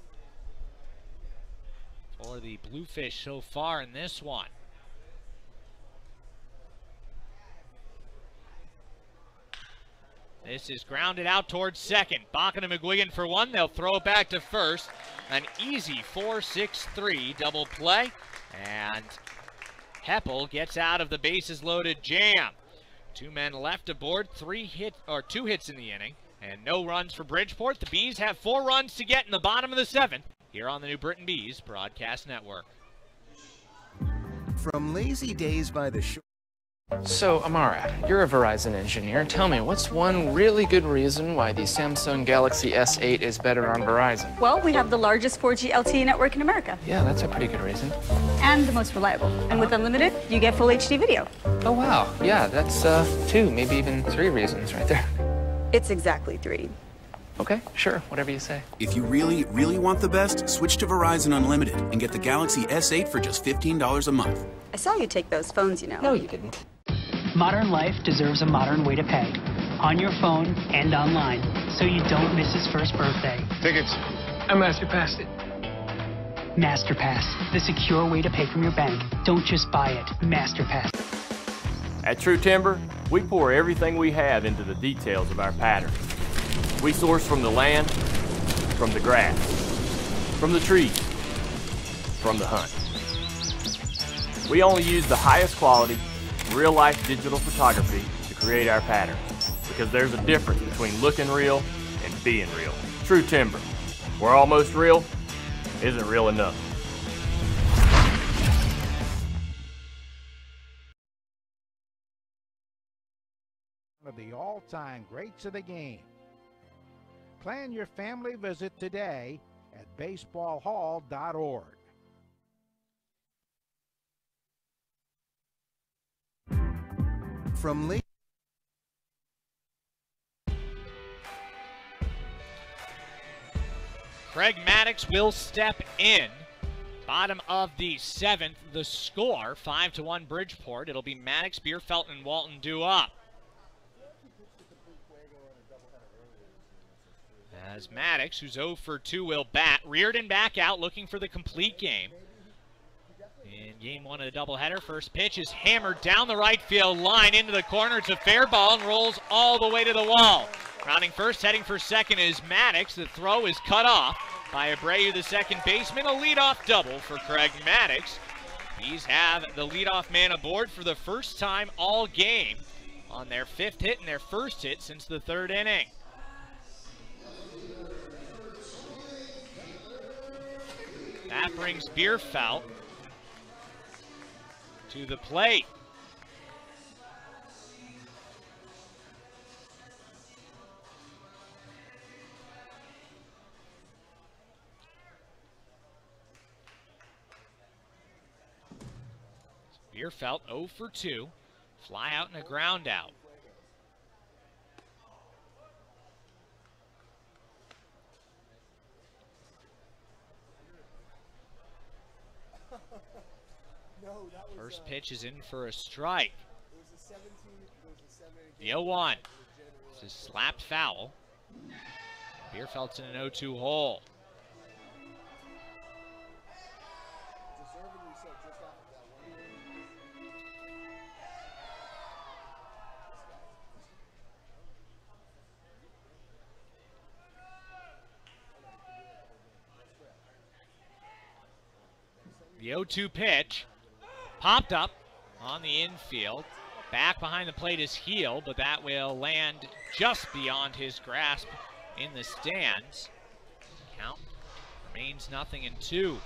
for the Bluefish so far in this one. This is grounded out towards second. Bakken and McGuigan for 1. They'll throw it back to first. An easy 4-6-3 double play. And Heppel gets out of the bases loaded jam. 2 men left aboard, 2 hits in the inning, and no runs for Bridgeport. The Bees have 4 runs to get in the bottom of the 7th here on the New Britain Bees Broadcast Network. From lazy days by the shore. So, Amara, you're a Verizon engineer. Tell me, what's one really good reason why the Samsung Galaxy S8 is better on Verizon? Well, we have the largest 4G LTE network in America. Yeah, that's a pretty good reason. And the most reliable. And with unlimited, you get full HD video. Oh, wow. Yeah, that's 2, maybe even 3 reasons right there. It's exactly 3. Okay, sure, whatever you say. If you really, really want the best, switch to Verizon Unlimited and get the Galaxy S8 for just $15 a month. I saw you take those phones, you know. No, you didn't. Modern life deserves a modern way to pay. On your phone and online, so you don't miss his first birthday. Tickets. I MasterPassed it. MasterPass, the secure way to pay from your bank. Don't just buy it, MasterPass. At True Timber, we pour everything we have into the details of our pattern. We source from the land, from the grass, from the trees, from the hunt. We only use the highest quality, real-life digital photography to create our patterns, because there's a difference between looking real and being real. True Timber, where almost real isn't real enough. One of the all-time greats of the game. Plan your family visit today at baseballhall.org. From late. Craig Maddox will step in. Bottom of the 7th, the score, 5-1 Bridgeport. It'll be Maddox, Bierfeld, and Walton due up. As Maddox, who's 0 for 2, will bat. Reardon back out, looking for the complete game. In game 1 of the doubleheader, first pitch is hammered down the right field line into the corner. It's a fair ball and rolls all the way to the wall. Rounding first, heading for second is Maddox. The throw is cut off by Abreu, the second baseman. A leadoff double for Craig Maddox. These have the leadoff man aboard for the first time all game on their 5th hit and their first hit since the 3rd inning. That brings Bierfeld to the plate. Bierfeld 0 for 2. Fly out and a ground out. First pitch is in for a strike. The 0-1. This is slapped foul. Bierfeld's in an 0-2 hole. The 0-2 pitch popped up on the infield. Back behind the plate is Heel, but that will land just beyond his grasp in the stands. Count remains 0-2.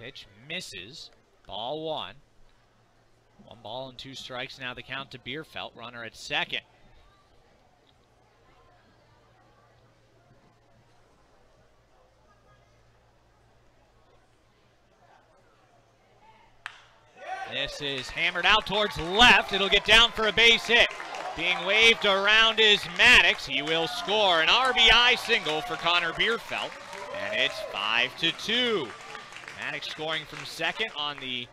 Pitch misses. Ball 1. 1 ball and 2 strikes now the count to Bierfeld. Runner at second. This is hammered out towards left. It'll get down for a base hit. Being waved around is Maddox. He will score an RBI single for Connor Bierfeld, and it's 5-2. Maddox scoring from second on the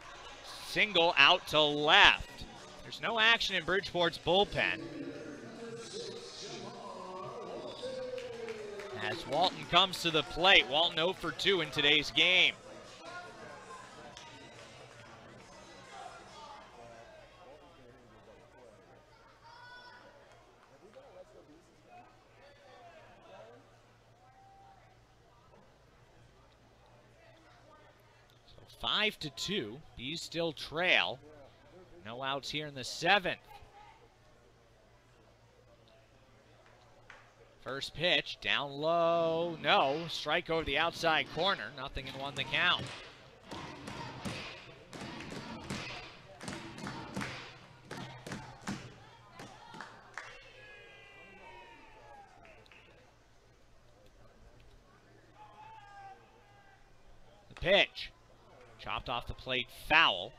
single out to left. There's no action in Bridgeport's bullpen, as Walton comes to the plate. Walton 0 for 2 in today's game. So 5-2. Bees still trail. No outs here in the 7th. First pitch, down low, no. Strike over the outside corner, nothing and 1 the count. The pitch, chopped off the plate, foul.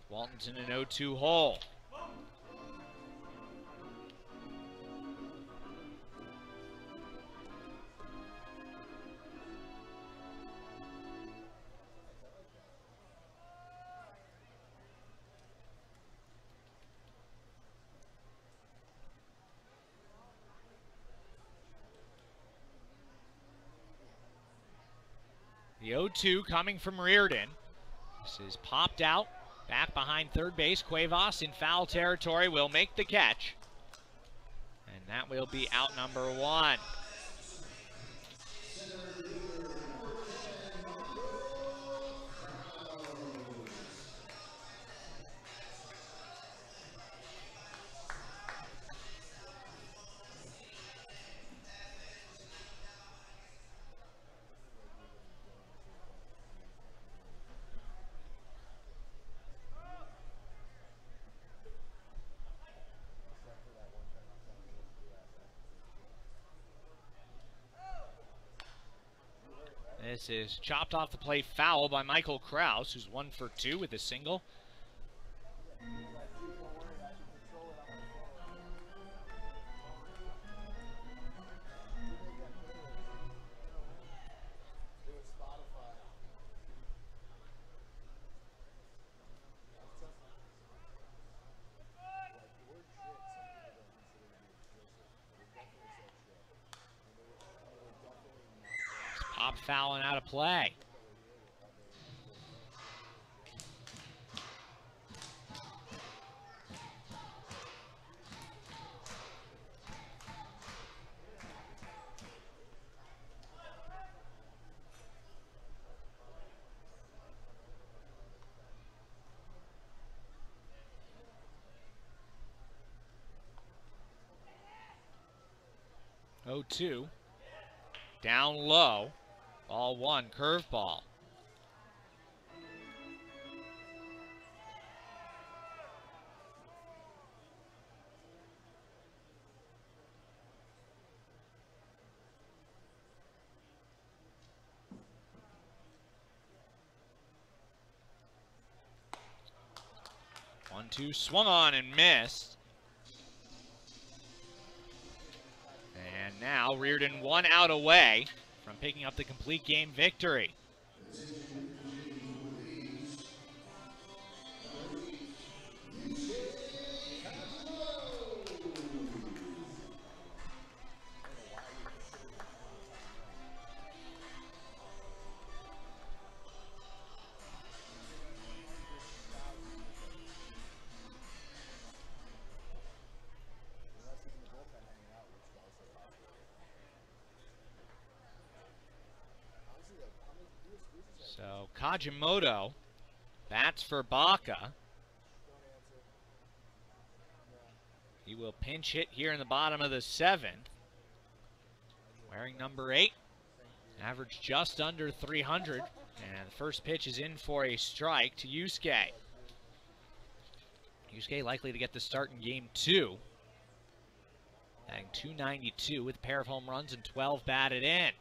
Walton's in an 0-2 hole. The 0-2 coming from Reardon. This is popped out. Back behind third base, Cuevas in foul territory will make the catch. And that will be out number 1. This is chopped off the plate, foul by Michael Krause, who's 1 for 2 with a single. Pop foul and out of play. Oh, 2. Down low. Ball 1, curveball. One, two, swung on and missed. And now Reardon 1 out away from picking up the complete game victory. So Kajimoto bats for Baca. He will pinch hit here in the bottom of the 7th. Wearing number 8. Average just under 300 And the first pitch is in for a strike to Yusuke. Yusuke likely to get the start in game 2. Batting .292 with a pair of home runs and 12 batted in.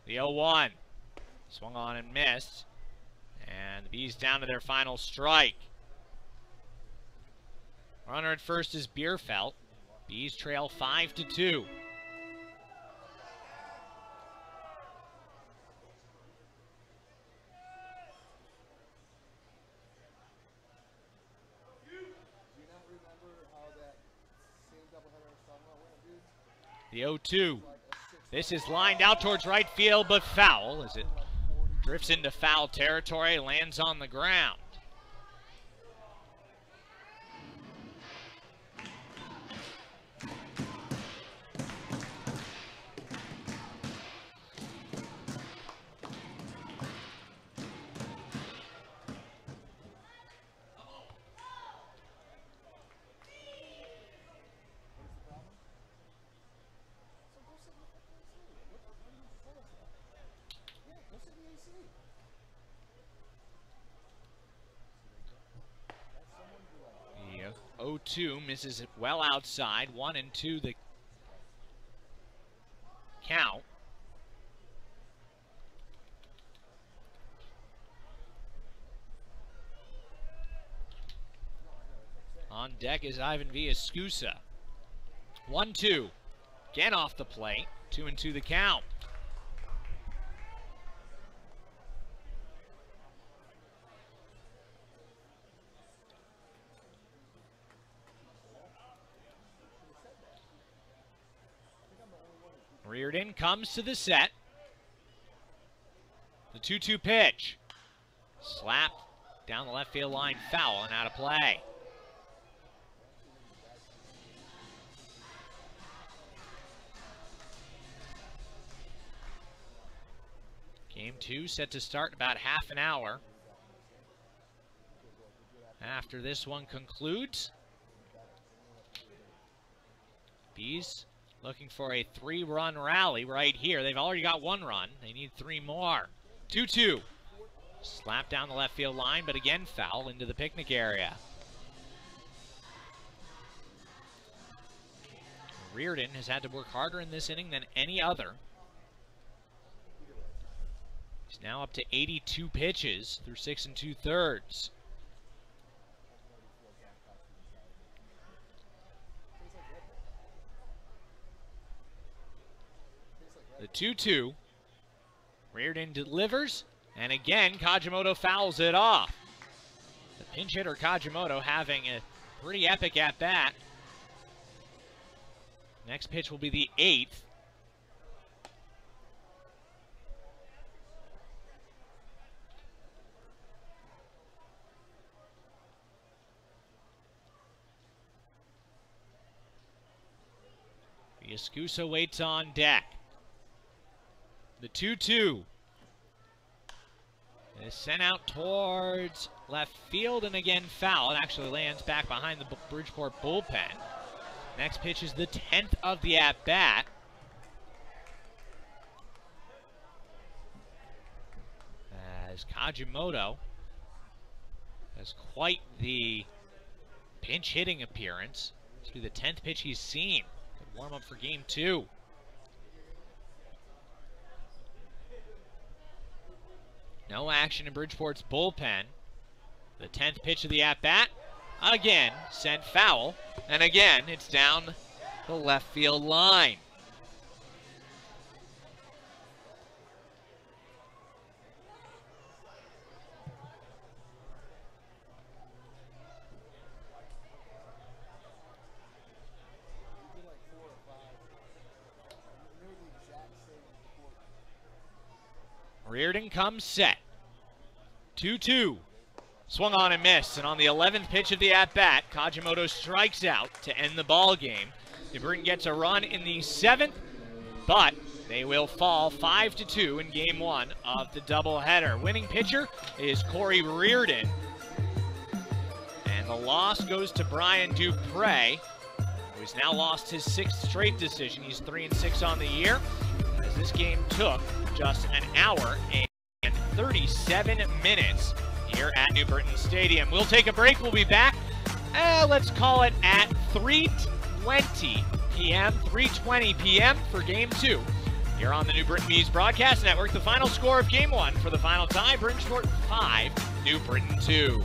The 0-1. Swung on and missed. And the Bees down to their final strike. Runner at first is Bierfeld. Bees trail 5-2. The 0-2. This is lined out towards right field, but foul as it drifts into foul territory, lands on the ground. The 0-2 misses it well outside. 1-2 the count. On deck is Ivan Villascusa. 1-2. Again off the plate. 2-2 the count. Reardon comes to the set. The 2-2 pitch. Slapped down the left field line, foul and out of play. Game 2 set to start in about half an hour. After this one concludes, Bees looking for a 3-run rally right here. They've already got 1 run. They need 3 more. 2-2. Slap down the left field line, but again foul into the picnic area. Reardon has had to work harder in this inning than any other. He's now up to 82 pitches through 6 2/3. The 2-2. Reardon delivers, and again Kajimoto fouls it off. The pinch hitter Kajimoto having a pretty epic at-bat. Next pitch will be the 8th. Villascusa waits on deck. The 2-2 is sent out towards left field and again foul. It actually lands back behind the Bridgeport bullpen. Next pitch is the 10th of the at-bat. As Kajimoto has quite the pinch hitting appearance. This will be the 10th pitch he's seen. Good warm up for game 2. No action in Bridgeport's bullpen. The 10th pitch of the at-bat, again sent foul, and again it's down the left field line. Reardon comes set. 2-2. Swung on and missed, and on the 11th pitch of the at-bat, Kajimoto strikes out to end the ball game. New Britain gets a run in the 7th, but they will fall 5-2 in game 1 of the doubleheader. Winning pitcher is Corey Reardon, and the loss goes to Brian Dupre, who's now lost his 6th straight decision. He's 3-6 on the year, as this game took just an hour and 37 minutes here at New Britain Stadium. We'll take a break. We'll be back, let's call it at 3:20 p.m. 3:20 p.m. for Game 2 here on the New Britain Bees Broadcast Network. The final score of Game 1 for the final tie, Bridgeport 5, New Britain 2.